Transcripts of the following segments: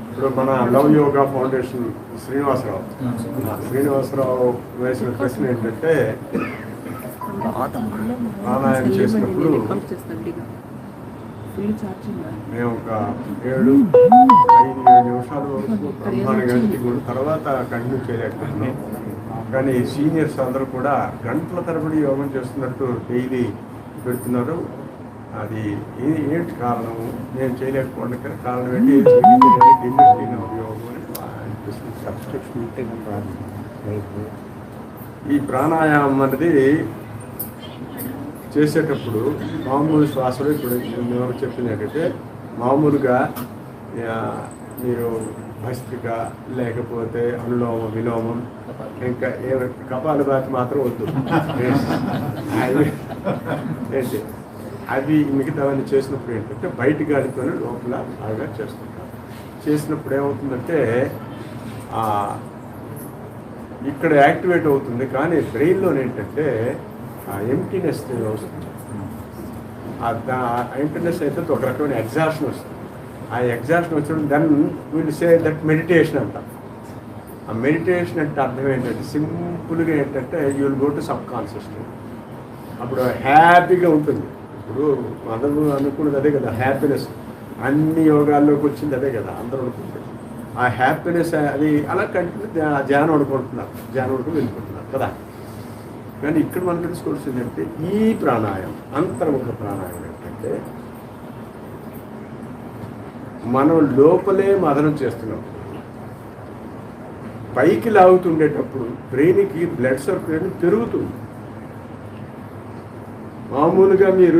ఇప్పుడు మన love yoga foundation Srinivasarao వేసిన ప్రశ్న ఏంటంటే, ప్రాణాయామం చేసినప్పుడు మేము ఒక 7 నిమిషాల వరకు బ్రహ్మాండంగా తర్వాత కంటిన్యూ చేయలేకపోతున్నాం. కానీ సీనియర్స్ అందరూ కూడా గంటల తరబడి యోగం చేస్తున్నట్టు డైలీ పెడుతున్నారు. అది ఏంటి కారణం? నేను చేయలేకపోవడం కారణం ఏంటి? యోగం ఈ ప్రాణాయామం అనేది చేసేటప్పుడు మామూలు శ్వాసలు, ఇప్పుడు నేను చెప్పింది ఏంటంటే, మామూలుగా మీరు భస్త్రిక లేకపోతే అనులోమం విలోమం ఇంకా కపాలభాతి మాత్రం వద్దు ఏంటి అవి మిగతావన్నీ చేసినప్పుడు ఏంటంటే బయట గాలితోనే లోపల బాగా చేస్తుంటారు. చేసినప్పుడు ఏమవుతుందంటే ఇక్కడ యాక్టివేట్ అవుతుంది, కానీ బ్రెయిన్లో ఏంటంటే ఎంప్టీనెస్ వస్తుంది. ఎంప్టీనెస్ అయితే ఒక రకమైన ఎగ్జాషన్ వస్తుంది. ఆ ఎగ్జాషన్ వచ్చినప్పుడు then will say that meditation అంట. ఆ మెడిటేషన్ అంటే అర్థం ఏంటంటే సింపుల్గా ఏంటంటే you will go to subconscious. అప్పుడు హ్యాపీగా ఉంటుంది. ఇప్పుడు అందరూ అనుకున్నది అదే కదా, హ్యాపీనెస్. అన్ని యోగాల్లోకి వచ్చింది అదే కదా, అందరూ అనుకుంటుంది. ఆ హ్యాపీనెస్ అది అలా కంటిన్యూ ధ్యానం అనుకుంటున్నారు, ధ్యానం అనుకుని వెళ్ళిపోతున్నారు కదా. కానీ ఇక్కడ మనం తెలుసుకోవాల్సింది ఏంటంటే ఈ ప్రాణాయామం, అంతర్ముఖ ప్రాణాయామం ఏంటంటే మనం లోపలే మదనం చేస్తున్నాం. పైకి లాగుతుండేటప్పుడు బ్రెయిన్కి బ్లడ్ సర్క్యులేషన్ పెరుగుతుంది. మామూలుగా మీరు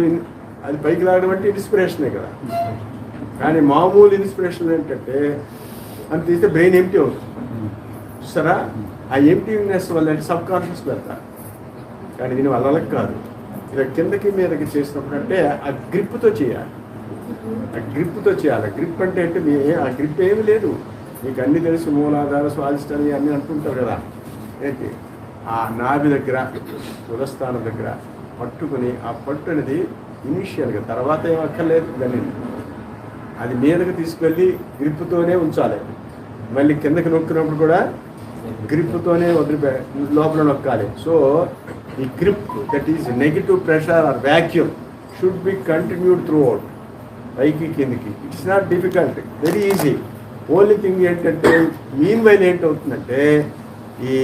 అది పైకి లాగడం అంటే ఇన్స్పిరేషనే కదా. కానీ మామూలు ఇన్స్పిరేషన్ ఏంటంటే అని తీస్తే బ్రెయిన్ ఎంటీ అవుతుంది. చూసారా? ఆ ఎంటీనెస్ వల్ల అంటే సబ్ కాన్షియస్ పెడతారు. కానీ దీని వల్ల కాదు. ఇలా కిందకి మీదకి చేసినప్పుడు అంటే ఆ గ్రిప్తో చేయాలి. ఆ గ్రిప్తో చేయాలి. గ్రిప్ అంటే ఆ గ్రిప్ ఏమి లేదు. మీకు అన్నీ తెలుసు, మూలాధార స్వాదిష్టాలు అన్నీ అంటుంటారు కదా. ఏంటి ఆ నాభి దగ్గర ఉదస్థానం దగ్గర పట్టుకుని, ఆ పట్టు అనేది ఇనిషియల్గా, తర్వాత ఏం అక్కర్లేదు. దాన్ని అది మీదకి తీసుకెళ్ళి గ్రిప్తోనే ఉంచాలి. మళ్ళీ కిందకి నొక్కినప్పుడు కూడా గ్రిప్తోనే వదిలిపోయి లోపల నొక్కాలి. సో ఈ grip, that is negative pressure or vacuum, should be continued throughout, పైకి కిందికి. It's not difficult, very easy. Only thing ఏంటంటే మీన్ వైల్ ఏంటవుతుందంటే ఈ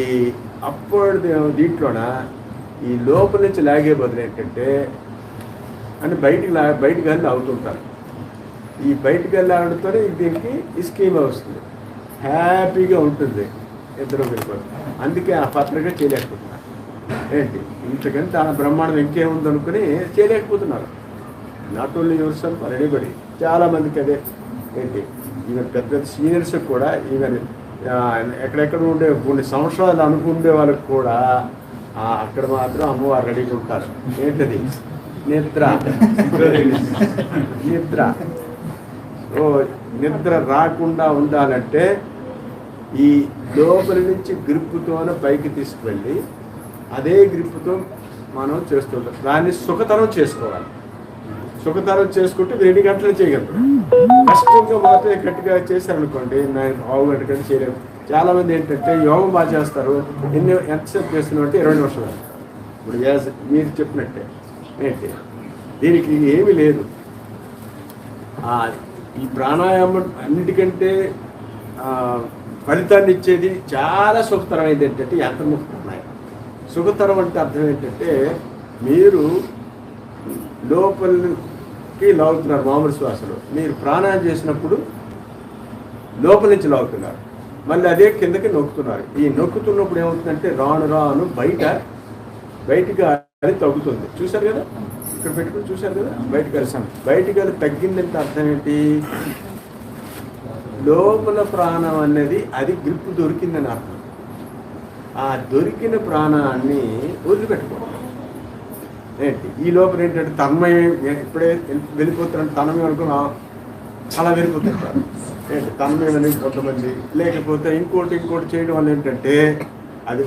అప్వర్డ్ దీంట్లోన ఈ లోపల నుంచి లాగే బదులు ఏంటంటే అని బయటికి వెళ్ళి అవుతుంటారు. ఈ బయటికి వెళ్ళి ఆడుతూనే దీనికి ఈ స్కీమ్ వస్తుంది, హ్యాపీగా ఉంటుంది, ఇద్దరు వెళ్ళిపోతుంది. అందుకే ఆ పత్రిక చేయలేకపోతున్నారు. ఏంటి ఇంతకంటే ఆ బ్రహ్మాండం ఇంకేముంది అనుకుని చేయలేకపోతున్నారు. Not only yourself or anybody. చాలామందికి అదే ఏంటి, ఈవెన్ పెద్ద సీనియర్స్ కూడా, ఈవెన్ ఎక్కడెక్కడ ఉండే కొన్ని సంవత్సరాలు అనుకునే వాళ్ళకి కూడా అక్కడ మాత్రం అమ్మవారు రెడీగా ఉంటారు. ఏంటది? నిద్ర. నిద్ర. ఓ నిద్ర రాకుండా ఉండాలంటే ఈ లోపలి నుంచి గ్రిప్పుతోనే పైకి తీసుకువెళ్ళి అదే గ్రిప్పుతో మనం చేస్తుంటాం. దాన్ని సుఖతరం చేసుకోవాలి. సుఖతరం చేసుకుంటే 2 గంటలు చేయగలరు. కష్టంగా మాత్రమే గట్టిగా చేశారనుకోండి, 9 గంటలు చేయలేము. చాలామంది ఏంటంటే యోగం బాగా చేస్తారు, ఎంతసేపు చేస్తున్నాం అంటే 20 నిమిషాలు. ఇప్పుడు మీరు చెప్పినట్టే ఏంటి, దీనికి ఏమీ లేదు. ఈ ప్రాణాయామం అన్నిటికంటే ఫలితాన్ని ఇచ్చేది చాలా సుఖతరమైనది ఏంటంటే అంతర్ముఖ ప్రాణాయామం. సుఖతరం అంటే అర్థం ఏంటంటే మీరు లోపలికి లాగుతున్నారు మామూలు శ్వాసలో, మీరు ప్రాణాయామం చేసినప్పుడు లోపల నుంచి లాగుతున్నారు, మళ్ళీ అదే కిందకి నొక్కుతున్నారు. ఈ నొక్కుతున్నప్పుడు ఏమవుతుందంటే రాను రాను బయటికి అది తగ్గుతుంది. చూశారు కదా, ఇక్కడ పెట్టుకుని చూశారు కదా, బయటికి అది తగ్గిందంటే అర్థం ఏంటి, లోపల ప్రాణం అనేది అది గ్రిప్ దొరికిందని అర్థం. ఆ దొరికిన ప్రాణాన్ని వదిలిపెట్టుకోవాలి. ఏంటి ఈ లోపల ఏంటంటే తన్మయం, ఇప్పుడే వెళ్ళిపోతారంటే తన్మయం అనుకుని అలా వెళ్ళిపోతుంటారు. ఏంటి తన్మయం అనేది కొంతమంది, లేకపోతే ఇంకోటి చేయడం వల్ల ఏంటంటే అది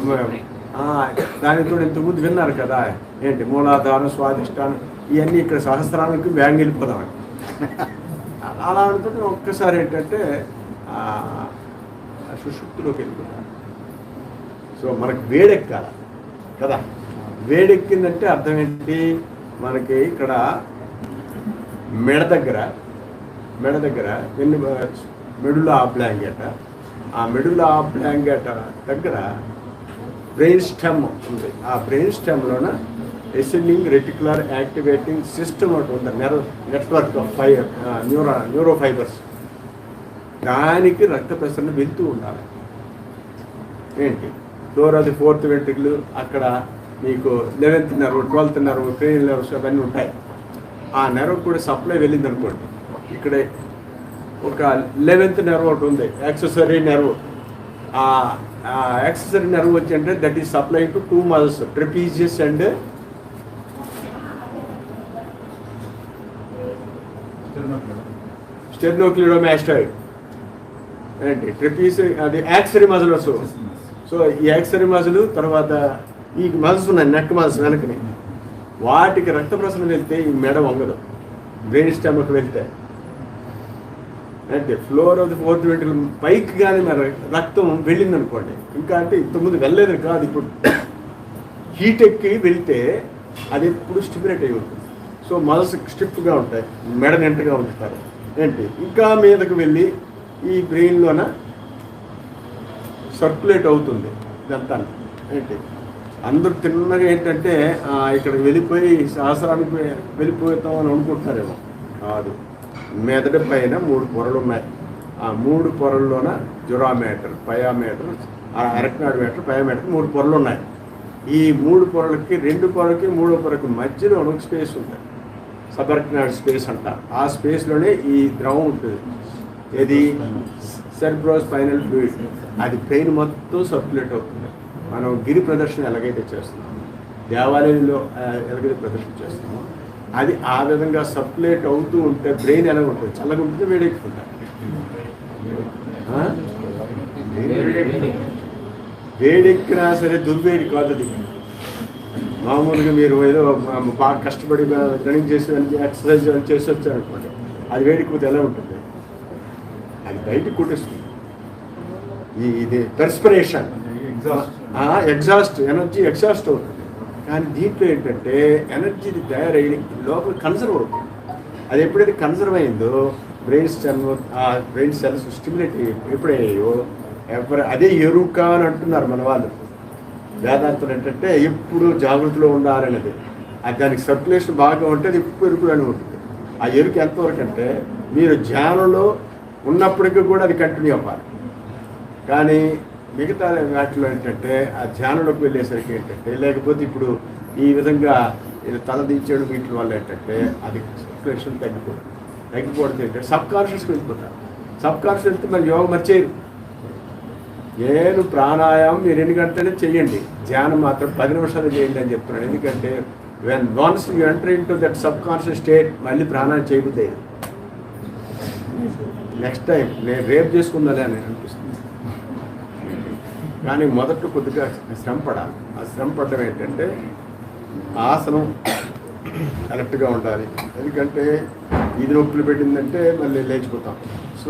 దానితో ఇంతకుముందు విన్నారు కదా, ఏంటి మూలాధారం స్వాదిష్టానం ఇవన్నీ ఇక్కడ సహస్రానికి బ్యాంగ్ వెళ్ళిపోదాం. అలా అనుకుంటే ఒక్కసారి ఏంటంటే సుషుప్తిలోకి వెళ్ళిపోతారు. సో మనకు వేడెక్కాలి కదా, వేడెక్కిందంటే అర్థం ఏంటి, మనకి ఇక్కడ మెడ దగ్గర మెడులా ఆబ్లాంగేట, ఆ మెడులా ఆబ్లాంగేట దగ్గర బ్రెయిన్ స్టెమ్ ఉంది. ఆ బ్రెయిన్ స్టెమ్లోన ఎసెండింగ్ రెటిక్యులర్ యాక్టివేటింగ్ సిస్టమ్ ఒకటి ఉంది, నెట్వర్క్ ఆఫ్ న్యూరో ఫైబర్స్. దానికి రక్త ప్రసరణ వెళ్తూ ఉండాలి. ఏంటి floor of the 4th ventricle, అక్కడ మీకు 11th nerve, 12th nerve, cranial nerves అవన్నీ ఉంటాయి. ఆ నెర్వ్ కూడా సప్లై వెళ్ళింది అనుకోండి. ఇక్కడ ఒక 11th నెర్వ్ ఒకటి ఉంది, యాక్సెసరీ నెర్వ్. ఆ యాక్సెసరీ నెర్వ్ వచ్చి అంటే that is supply to 2 muscles, trapezius and sternocleidomastoid. ఏంటి ట్రెపీజ్, అది యాక్సరీ మజిల్. సో ఈ యాక్సరీ మజిల్ తర్వాత ఈ మజిల్స్ ఉన్నాయి, నెక్ మజిల్స్ వెనకని, వాటికి రక్త ప్రసరణ వెళ్తే ఈ మెడ వంగదు. బ్రెయిన్ స్టెమ్కి వెళ్తే అంటే floor of the 4th ventricle పైకి కానీ మరి రక్తం వెళ్ళింది అనుకోండి, ఇంకా అంటే ఇంతకుముందు వెళ్ళలేదు కాదు, ఇప్పుడు హీట్ ఎక్కి వెళ్తే అది ఎప్పుడు స్టిమ్యులేట్ అయి ఉంటుంది. సో మజిల్స్ స్టిఫ్గా ఉంటాయి, మెడ నింటగా ఉంచుతారు. ఏంటి ఇంకా మీదకు వెళ్ళి ఈ బ్రెయిన్లోన సర్క్యులేట్ అవుతుంది ఇదంతా. ఏంటి అందరూ తిన్నగా ఏంటంటే ఇక్కడికి వెళ్ళిపోయి శాస్త్రానికి వెళ్ళిపోతాం అని అనుకుంటున్నారేమో, కాదు. మెదడు పైన 3 పొరలు ఉన్నాయి. ఆ 3 పొరల్లోన జ్యురామీటర్, పయామీటర్, అరక్నాడ్ మీటర్, పయామీటర్ 3 పొరలు ఉన్నాయి. ఈ 3 పొరలకి 2 పొరలకి 3వ పొరకు మధ్యలో ఒక స్పేస్ ఉంటుంది, సబర్క్నాడ్ స్పేస్ అంట. ఆ స్పేస్లోనే ఈ ద్రవం ఉంటుంది. ఇది సెర్బ్రోస్పైనల్ ఫ్లూయిడ్. అది బ్రెయిన్ మొత్తం సర్క్యులేట్ అవుతుంది. మనం గిరి ప్రదర్శన ఎలాగైతే చేస్తున్నామో, దేవాలయంలో ఎలాగైతే ప్రదర్శన చేస్తున్నామో, అది ఆ విధంగా సర్క్యులేట్ అవుతూ ఉంటే బ్రెయిన్ ఎలా ఉంటుంది, చల్లగా ఉంటుంది, వేడెక్కుతుంటారు. వేడెక్కినా సరే దుర్వేడి కాదు అది. మామూలుగా మీరు ఏదో బాగా కష్టపడి రన్నింగ్ చేసి ఎక్సర్సైజ్ చేసి వచ్చారనుకోండి, అది వేడికిపోతే ఎలా ఉంటుంది, అది బయటకు కొట్టేస్తుంది. ఇది పర్స్పిరేషన్, ఎగ్జాస్ట్, ఎనర్జీ ఎగ్జాస్ట్ అవుతుంది. కానీ దీంట్లో ఏంటంటే ఎనర్జీ తయారయ్యి లోపల కన్సర్వ్ అవుతుంది. అది ఎప్పుడైతే కన్సర్వ్ అయిందో బ్రెయిన్ సెల్స్ స్టిమ్యులేట్ ఎప్పుడయ్యాయో అదే ఎరుక అని అంటున్నారు మన వాళ్ళు వేదాంతులు. ఏంటంటే ఎప్పుడు జాగ్రత్తలో ఉండాలనేది. అది దానికి సర్క్యులేషన్ బాగా ఉంటే అది ఎప్పుడు ఎరుకులని ఉంటుంది. ఆ ఎరుక ఎంతవరకు అంటే మీరు ధ్యానంలో ఉన్నప్పటికీ కూడా అది కంటిన్యూ అవ్వాలి. కానీ మిగతా వాటిలో ఏంటంటే ఆ ధ్యానంలోకి వెళ్ళేసరికి ఏంటంటే, లేకపోతే ఇప్పుడు ఈ విధంగా తల దించేయడం వీటి వల్ల ఏంటంటే అది సర్క్యులేషన్ తగ్గిపోవడం ఏంటంటే సబ్ కాన్షియస్కి వెళ్ళిపోతారు. సబ్ కాన్షియస్ వెళ్తే మరి యోగం మర్చేయరు. నేను ప్రాణాయామం మీరు 2 గంటలనే చెయ్యండి, ధ్యానం మాత్రం 10 నిమిషాలు చేయండి అని చెప్తున్నాను. ఎందుకంటే once you enter in to that sub conscious state, మళ్ళీ ప్రాణాయామం చేయబుద్ది నెక్స్ట్ టైం నేను రేపు చేసుకుందానే అని అనిపిస్తుంది. కానీ మొదట కొద్దిగా శ్రమ పడాలి. ఆ శ్రమ పడడం ఏంటంటే ఆసనం కరెక్ట్గా ఉండాలి. ఎందుకంటే ఇది నొప్పులు పెట్టిందంటే మళ్ళీ లేచిపోతాం. సో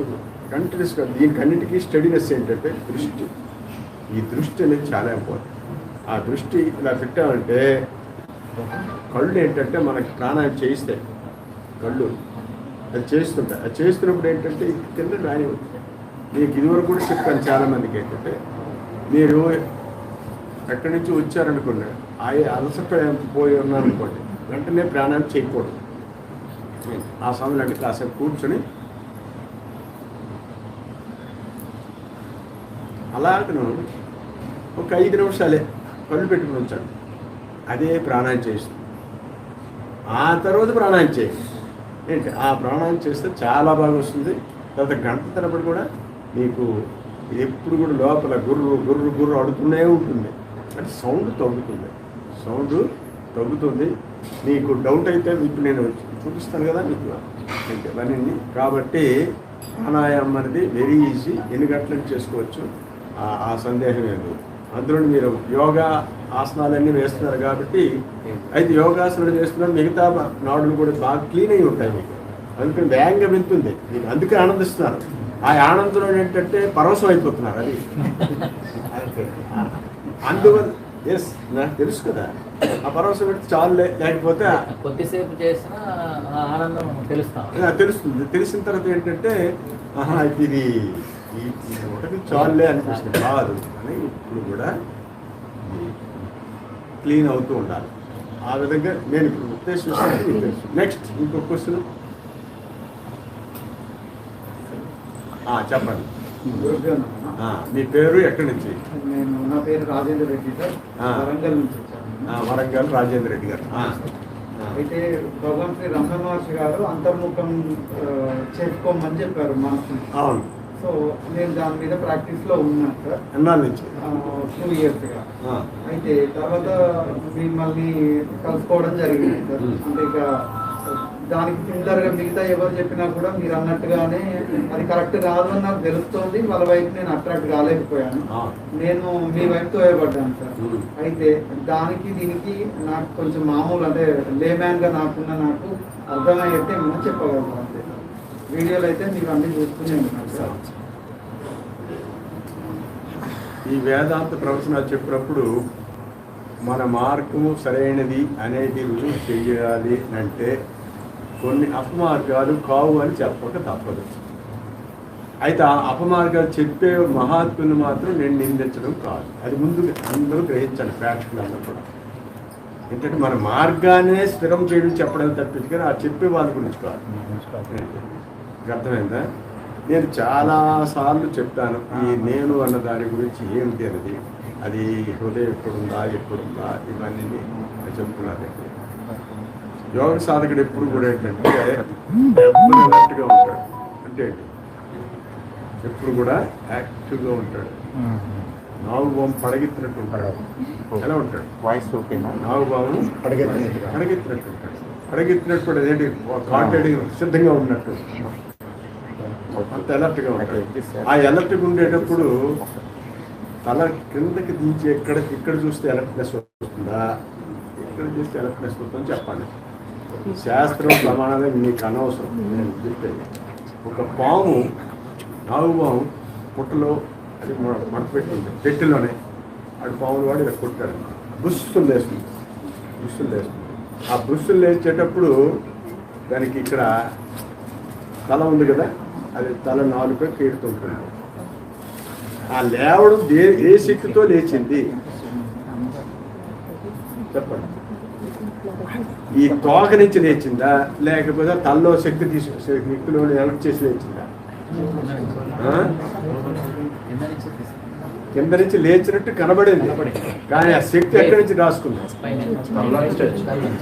కంటిన్యూస్గా దీనికన్నిటికీ స్టడీనెస్ ఏంటంటే దృష్టి. ఈ దృష్టి అనేది చాలా ఇంపార్టెంట్. ఆ దృష్టి ఇలా పెట్టామంటే కళ్ళు ఏంటంటే మనకి ప్రాణాయామం చేయిస్తాయి. కళ్ళు అది చేస్తుంటాయి. అది చేస్తున్నప్పుడు ఏంటంటే కింద రానివ్వదు. మీకు ఇదివరకు కూడా చెప్పాను చాలామందికి ఏంటంటే, మీరు ఎక్కడి నుంచి వచ్చారనుకోండి, అలసపోయి ఉన్నారనుకోండి, వెంటనే ప్రాణాయామం చేయకూడదు. ఆ సమయంలో అంటే కాసేపు కూర్చొని అలాగను ఒక 5 నిమిషాలే కళ్ళు పెట్టుకుని ఉంచాడు, అదే ప్రాణాయామం చేస్తుంది. ఆ తర్వాత ప్రాణాయామం చేయండి. ఏంటి ఆ ప్రాణాయామం చేస్తే చాలా బాగా వస్తుంది. తర్వాత గంట తరబడి కూడా మీకు ఎప్పుడు కూడా లోపల గుర్రు గుర్రు గుర్రు అడుగుతూనే ఉంటుంది. అంటే సౌండ్ తగ్గుతుంది. మీకు డౌట్ అయితే ఇప్పుడు నేను చూపిస్తాను కదా మీకు ఇవన్నీ. కాబట్టి ప్రాణాయామం అనేది వెరీ ఈజీ, ఎన్ని గంటలకు చేసుకోవచ్చు, ఆ సందేహం లేదు. అందులో మీరు యోగా ఆసనాలన్నీ వేస్తున్నారు కాబట్టి, అయితే యోగాసనాలు చేస్తున్నారు, మిగతా నాడులు కూడా బాగా క్లీన్ అయి ఉంటాయి మీకు. అందుకని వేగంగా వెళ్తుంది, మీకు అందుకే ఆనందిస్తున్నారు. ఆ ఆనందంలో ఏంటంటే పరవశం అయిపోతున్నారు. అది అందువల్ల ఎస్ నాకు తెలుసు కదా, ఆ పరవశం పెట్టి చాలు, లేకపోతే కొద్దిసేపు చేసిన ఆనందం తెలుస్తుంది. తెలిసిన తర్వాత ఏంటంటే ఆహా ఇది ఒకటి చాలులే అనిపిస్తుంది, కాదు అని ఇప్పుడు కూడా క్లీన్ అవుతూ ఉండాలి. ఆ విధంగా నేను ఇప్పుడు ఉద్దేశిస్తాను. నెక్స్ట్ ఇంకొక క్వశ్చన్ చెప్పండి. మీ పేరు ఎక్కడి నుంచి? నా పేరు రాజేంద్ర రెడ్డి సార్, వరంగల్ నుంచి వచ్చాను. వరంగల్ రాజేంద్ర రెడ్డి గారు. అయితే భగవాన్ శ్రీ రమణ మహర్షి గారు అంతర్ముఖం చేసుకోమని చెప్పారు మనసు. అవును. సో నేను దాని మీద ప్రాక్టీస్ లో ఉన్నాను సార్ ఎన్నాళ్ళ నుంచి? 2 years గా. అయితే తర్వాత మిమ్మల్ని కలుసుకోవడం జరిగింది సార్. అంటే ఇక దానికి సిమిలర్ గా మిగతా ఎవరు చెప్పినా కూడా మీరు అన్నట్టుగానే అది కరెక్ట్ కాదు అని నాకు తెలుస్తోంది. వాళ్ళ వైపు నేను అట్రాక్ట్ కాలేకపోయాను, నేను మీ వైపు తోయబడ్డాను సార్. అయితే దానికి దీనికి నాకు కొంచెం మామూలు అంటే లేమ్యాన్ గా నాకు అర్థమయ్యేట్టు ఏమన్నా చెప్పగలరు అంతే. వీడియోలు అయితే మీరు అన్ని చూస్తూనే ఉన్నారు సార్. ఈ వేదాంత ప్రవచనాలు చెప్పినప్పుడు మన మార్గము సరైనది అనేది రుజువు చెయ్యాలి అంటే కొన్ని అపమార్గాలు కావు అని చెప్పక తప్పదు. అయితే ఆ అపమార్గాలు చెప్పే మహాత్ముని మాత్రం నేను నిందించడం కాదు, అది ముందు అందరూ గ్రహించాలి ప్రేక్షకులందరూ కూడా. ఏంటంటే మన మార్గాన్నే స్థిరం చేయడం చెప్పడం తప్పించి కానీ ఆ చెప్పే వాళ్ళ గురించి కాదు. అర్థమైందా? నేను చాలాసార్లు చెప్తాను ఈ నేను అన్న దాని గురించి ఏమిటి అనేది. అది హృదయం ఎక్కడుందా ఇవన్నీ చెప్తున్నారు. యోగ సాధకుడు ఎప్పుడు కూడా ఏంటంటే అలర్ట్గా ఉంటాడు. అంటే ఎప్పుడు కూడా యాక్టివ్గా ఉంటాడు. నాగుబాము పడగెత్తినట్టు ఉంటాడు. ఎలా ఉంటాడు? నాగుబాము పడగెత్తినట్టు ఉంటాడు. పడగెత్తినట్టు కూడా ఏంటి కాంటాక్ట్ సిద్ధంగా ఉన్నట్టు అంత అలర్ట్గా ఉంటాడు. ఆ అలర్ట్గా ఉండేటప్పుడు తల కిందకి దించి ఇక్కడ చూస్తే అలర్ట్నెస్ వస్తుందా, ఇక్కడ చూస్తే అలర్ట్నెస్ వస్తుందని చెప్పండి. శాస్త్రం ప్రమాణాలే మీకు అనవసరం. నేను చెప్పేది ఒక పాము, నాగుపాము పుట్టలో అది మడపెట్టింది పెట్టిలోనే ఆడు పాములు వాడు ఇలా కొట్టాడు, బుస్సులు లేస్తుంది. ఆ బుస్సులు లేచేటప్పుడు దానికి ఇక్కడ తల ఉంది కదా, అది తల 4 కీడుతుంటుంది. ఆ లేవడం ఏ శక్తితో లేచింది చెప్పండి? ఈ తోక నుంచి లేచిందా, లేకపోతే తలలో శక్తిలో ఎలక్ట్ చేసి లేచిందా? కింద నుంచి లేచినట్టు కనబడింది, కానీ ఆ శక్తి ఎక్కడి నుంచి రాసుకుంది?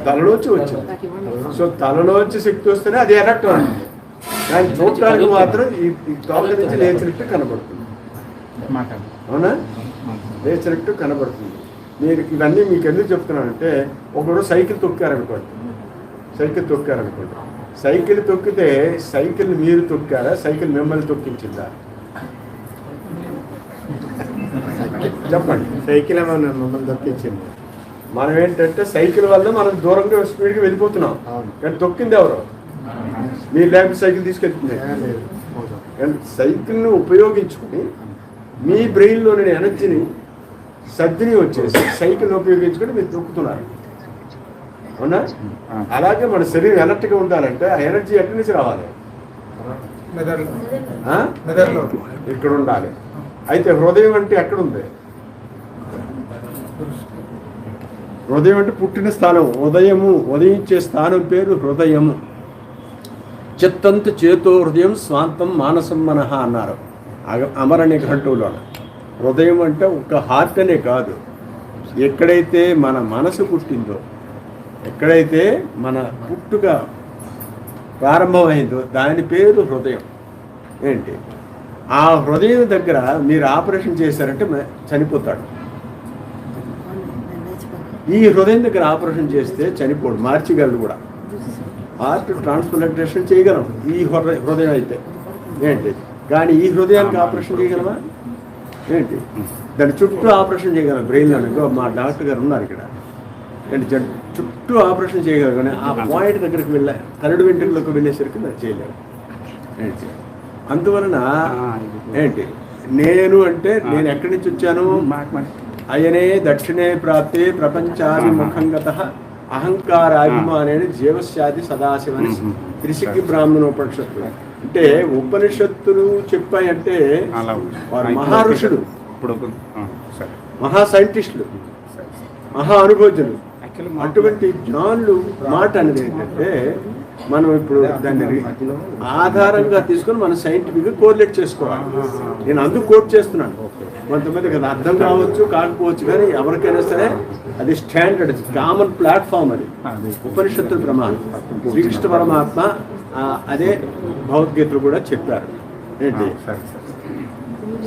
తలలోంచి వచ్చింది. సో తలలోంచి శక్తి వస్తేనే అది ఎలక్ట్ అవుతుంది, కానీ చూడటానికి మాత్రం ఈ తోక నుంచి లేచినట్టు కనబడుతుంది. అవునా? లేచినట్టు కనబడుతుంది. మీరు ఇవన్నీ మీకు ఎందుకు చెప్తున్నానంటే, ఒకడు సైకిల్ తొక్కారనుకోండి, సైకిల్ తొక్కితే సైకిల్ మీరు తొక్కారా, సైకిల్ మిమ్మల్ని తొక్కించిందా? చెప్పండి. సైకిల్ మమ్మల్ని తొక్కించింది. మనం ఏంటంటే సైకిల్ వల్ల మనం దూరంగా స్పీడ్గా వెళ్ళిపోతున్నాం, కానీ తొక్కింది ఎవరు? మీరు లేకపోతే సైకిల్ తీసుకెళ్తుంది. కానీ సైకిల్ని ఉపయోగించుకుని మీ బ్రెయిన్లోని ఎనర్జీని సద్దిని వచ్చేసి సైకిల్ ఉపయోగించుకొని మీరు తొక్కుతున్నారు. అవునా? అలాగే మన శరీరం అలర్ట్గా ఉండాలంటే ఆ ఎనర్జీ ఎక్కడి నుంచి రావాలి? ఇక్కడ ఉండాలి. అయితే హృదయం అంటే ఎక్కడుంది? హృదయం అంటే పుట్టిన స్థానం, ఉదయించే స్థానం పేరు హృదయము. చిత్తంత చేతో హృదయం స్వాంతం మానసం మనహ అన్నారు అమరణి ఘంటువులో. హృదయం అంటే ఒక హార్ట్ అనే కాదు, ఎక్కడైతే మన మనసు పుట్టిందో, ఎక్కడైతే మన పుట్టుక ప్రారంభమైందో దాని పేరు హృదయం. ఏంటి? ఆ హృదయం దగ్గర మీరు ఆపరేషన్ చేశారంటే చనిపోతాడు. ఈ హృదయం దగ్గర ఆపరేషన్ చేస్తే చనిపోడు, మార్చగలడు కూడా. హార్ట్ ట్రాన్స్ప్లాంటేషన్ చేయగలం ఈ హృదయం అయితే. ఏంటి? కానీ ఈ హృదయానికి ఆపరేషన్ చేయగలమా? ఏంటి? దాని చుట్టూ ఆపరేషన్ చేయగలం బ్రెయిన్లో. మా డాక్టర్ గారు ఉన్నారు ఇక్కడ, అంటే చుట్టూ ఆపరేషన్ చేయగలరు కానీ ఆ పాయింట్ దగ్గరికి కరడు వెంట్రుకలకు వెళ్ళేసరికి నాకు చేయలేరు. ఏంటి అందువలన ఏంటి నేను అంటే నేను ఎక్కడి నుంచి వచ్చాను, అయనే దక్షిణే ప్రాప్తే ప్రపంచాభిముఖంగత అహంకారాభిమానేని జీవస్యాది సదాశివని త్రిశిఖి బ్రాహ్మణోపనిషత్తులు. అంటే ఉపనిషత్తులు చెప్పాయంటే వారు మహా ఋషులు, మహా సైంటిస్టులు, మహా అనుభవజ్ఞులు. అటువంటి జ్ఞానులు మాట అనేది ఏంటంటే మనం ఇప్పుడు దాన్ని ఆధారంగా తీసుకొని మనం సైంటిఫిక్గా కోరిలేట్ చేసుకోవాలి. నేను అందుకు కోట్ చేస్తున్నాను. కొంతమందికి అది అర్థం కావచ్చు కాకపోవచ్చు, కానీ ఎవరికైనా సరే అది స్టాండర్డ్, కామన్ ప్లాట్ఫామ్. అది ఉపనిషత్తుల ప్రమాణం. శ్రీకృష్ణ పరమాత్మ అదే భగవద్గీతలు కూడా చెప్పారు. ఏంటి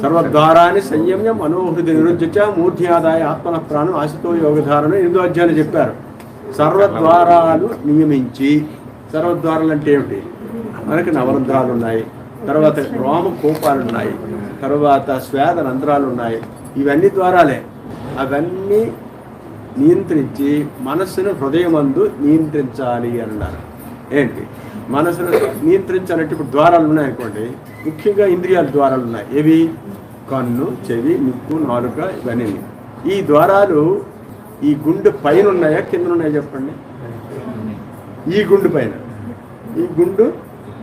సర్వద్వారాన్ని సంయమ్య మనోహృది నిరుజ్జ మూర్ధ్యాదాయ ఆత్మన ప్రాణం ఆశతో యోగధారణ 8వ అధ్యాయంలో చెప్పారు. సర్వద్వారాలు నియమించి, సర్వద్వారాలు అంటే ఏమిటి, మనకి నవరంధ్రాలు ఉన్నాయి, తర్వాత రోమ కోపాలు ఉన్నాయి, తర్వాత స్వేద రంధ్రాలు ఉన్నాయి, ఇవన్నీ ద్వారాలే. అవన్నీ నియంత్రించి మనస్సును హృదయమందు నియంత్రించాలి అన్నారు. ఏంటి మనసును నియంత్రించాలంటే ఇప్పుడు ద్వారాలు ఉన్నాయనుకోండి, ముఖ్యంగా ఇంద్రియాల ద్వారాలు ఉన్నాయి. ఏవి? కన్ను, చెవి, ముక్కు, నాలుక, ఇవన్నీ. ఈ ద్వారాలు ఈ గుండె పైన ఉన్నాయా కింద ఉన్నాయా చెప్పండి? ఈ గుండు పైన, ఈ గుండు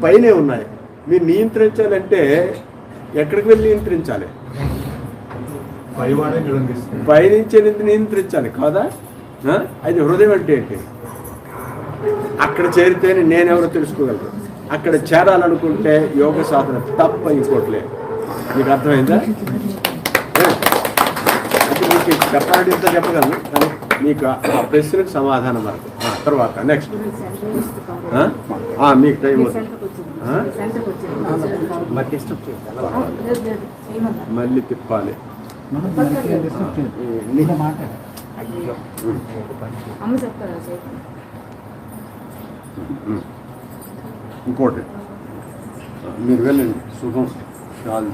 పైనే ఉన్నాయి. మీరు నియంత్రించాలంటే ఎక్కడికి వెళ్ళి నియంత్రించాలి? పైనుంచి నియంత్రించాలి కాదా? అది హృదయం అంటే ఏంటి? అక్కడ చేరితేనే నేనెవరో తెలుసుకోగలరు. అక్కడ చేరాలనుకుంటే యోగ సాధన తప్ప ఇంకోట్లేదు. మీకు అర్థమైందా? అంటే మీకు చెప్పాలంటే ఇంత చెప్పగలను, కానీ మీకు ఆ ప్రశ్నకు సమాధానం వరకు. తర్వాత నెక్స్ట్ మీకు టైం మళ్ళీ తిప్పాలి. ఇంకోటి మీరు వెళ్ళండి. శుభం చాలు.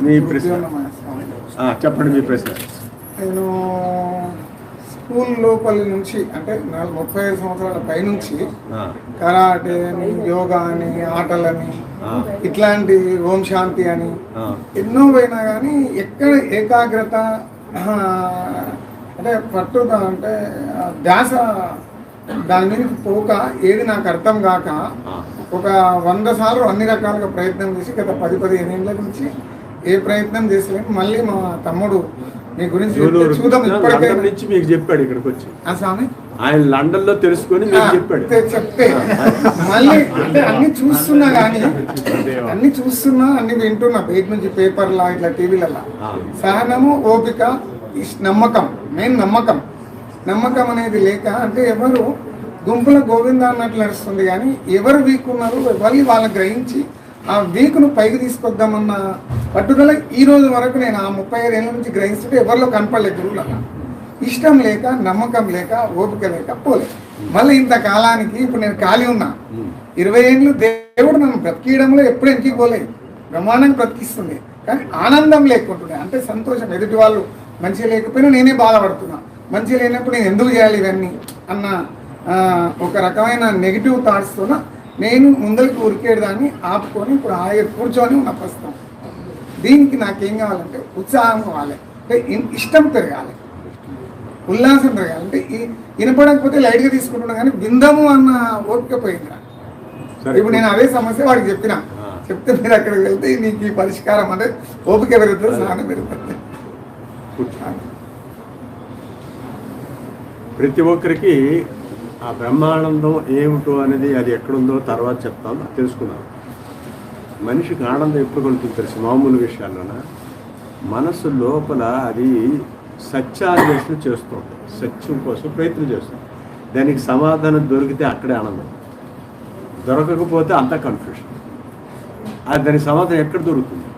మీ ప్రశ్న చెప్పండి. మీ ప్రశ్న. నేను స్కూల్ లోపలి నుంచి అంటే 35 సంవత్సరాల పైనుంచి కరాటే అని, యోగా అని, ఆటలని, ఇట్లాంటి ఓం శాంతి అని ఎన్నో పోయినా కానీ ఎక్కడ ఏకాగ్రత అంటే పట్టుగా అంటే ధ్యాస దాని మీద పోక ఏది నాకు అర్థం కాక ఒక 100 సార్లు అన్ని రకాలుగా ప్రయత్నం చేసి గత 10-15 ఏళ్ళ నుంచి ఏ ప్రయత్నం చేసలేము. మళ్ళీ మా తమ్ముడు మీ గురించి చూద్దాం నుంచి మీకు చెప్పాడు ఇక్కడికి వచ్చి. స్వామి ఆయన లండన్ లో తెలుసుకొని చెప్పాడు. చెప్తే మళ్ళీ అంటే అన్ని చూస్తున్నా కానీ అన్ని వింటున్నా బయట నుంచి పేపర్లా ఇట్లా టీవీలలో. సహనము, ఓపిక, నమ్మకం, మెయిన్ నమ్మకం అనేది లేక అంటే ఎవరు గుంపుల గోవిందా అన్నట్లు నడుస్తుంది. కానీ ఎవరు వీక్ ఉన్నారు మళ్ళీ వాళ్ళని గ్రహించి ఆ వీక్ను పైకి తీసుకొద్దామన్న పట్టుదల ఈ రోజు వరకు నేను ఆ 35 ఏళ్ళ నుంచి గ్రహిస్తుంటే ఎవరిలో కనపడలేదు. గురువులలో ఇష్టం లేక, నమ్మకం లేక, ఓపిక లేక పోలే. మళ్ళీ ఇంతకాలానికి ఇప్పుడు నేను ఖాళీ ఉన్నా. 20 ఏళ్ళు దేవుడు నన్ను బ్రతికియడంలో ఎప్పుడు ఎంకి పోలేదు, బ్రహ్మాండంగా బ్రతికిస్తుంది. కానీ ఆనందం లేకుంటుండే, అంటే సంతోషం. ఎదుటి వాళ్ళు మంచిగా లేకపోయినా నేనే బాధపడుతున్నా. మంచిగా లేనప్పుడు నేను ఎందుకు చేయాలి ఇవన్నీ అన్న ఒక రకమైన నెగిటివ్ థాట్స్తో నేను ముందరికి ఉరికేదాన్ని ఆపుకొని ఇప్పుడు కూర్చొని ఉన్న ప్రస్తుతం. దీనికి నాకేం కావాలంటే ఉత్సాహం కావాలి, అంటే ఇష్టం పెరగాలి, ఉల్లాసం పెరగాలి. అంటే వినపడకపోతే లైట్గా తీసుకుంటున్నా కానీ విందాము అన్న ఓపిక పోయింది. ఇప్పుడు నేను అదే సమస్య వాడికి చెప్తే మీరు అక్కడికి వెళ్తే నీకు ఈ పరిష్కారం అంటే ఓపిక పెరుగుతుంది, సహనం పెరుగుతుంది. ప్రతి ఒక్కరికి ఆ బ్రహ్మానందం ఏమిటో అనేది అది ఎక్కడుందో తర్వాత చెప్తాం, తెలుసుకుందాం. మనిషికి ఆనందం ఎప్పుడు కలుగుతుంది తెలుసు? మామూలు విషయాల్లోన మనసు లోపల అది సత్యాన్వేషణ చేస్తుంది, సత్యం కోసం ప్రయత్నం చేస్తుంది. దానికి సమాధానం దొరికితే అక్కడే ఆనందం, దొరకకపోతే అంతా కన్ఫ్యూషన్. అది దానికి సమాధానం ఎక్కడ దొరుకుతుంది?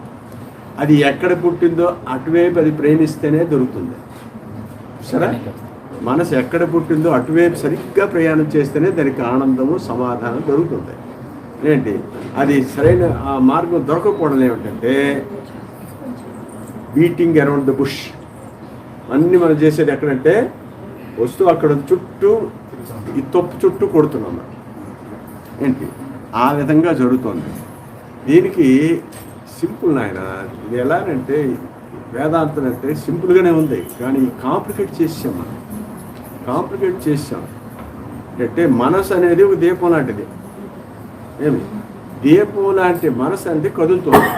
అది ఎక్కడ పుట్టిందో అటువైపు అది ప్రేమిస్తేనే దొరుకుతుంది. సరే, మనసు ఎక్కడ పుట్టిందో అటువైపు సరిగ్గా ప్రయాణం చేస్తేనే దానికి ఆనందము, సమాధానం దొరుకుతుంది. ఏంటి అది సరైన ఆ మార్గం దొరకకపోవడం ఏమిటంటే బీటింగ్ అరౌండ్ ద బుష్. అన్నీ మనం చేసేది ఎక్కడంటే వస్తువు అక్కడ చుట్టూ ఈ తొప్పు చుట్టూ కొడుతున్నాం మనం. ఏంటి ఆ విధంగా జరుగుతుంది. దీనికి సింపుల్ నాయన. ఇది ఎలాగంటే వేదాంతం అంటే సింపుల్గానే ఉంది, కానీ కాంప్లికేట్ చేసాం మనం. కాంప్లికేట్ చేసాం అంటే మనసు అనేది ఒక దీపం లాంటిది. ఏమి దీపం లాంటి మనసు అంటే కదులుతుంది.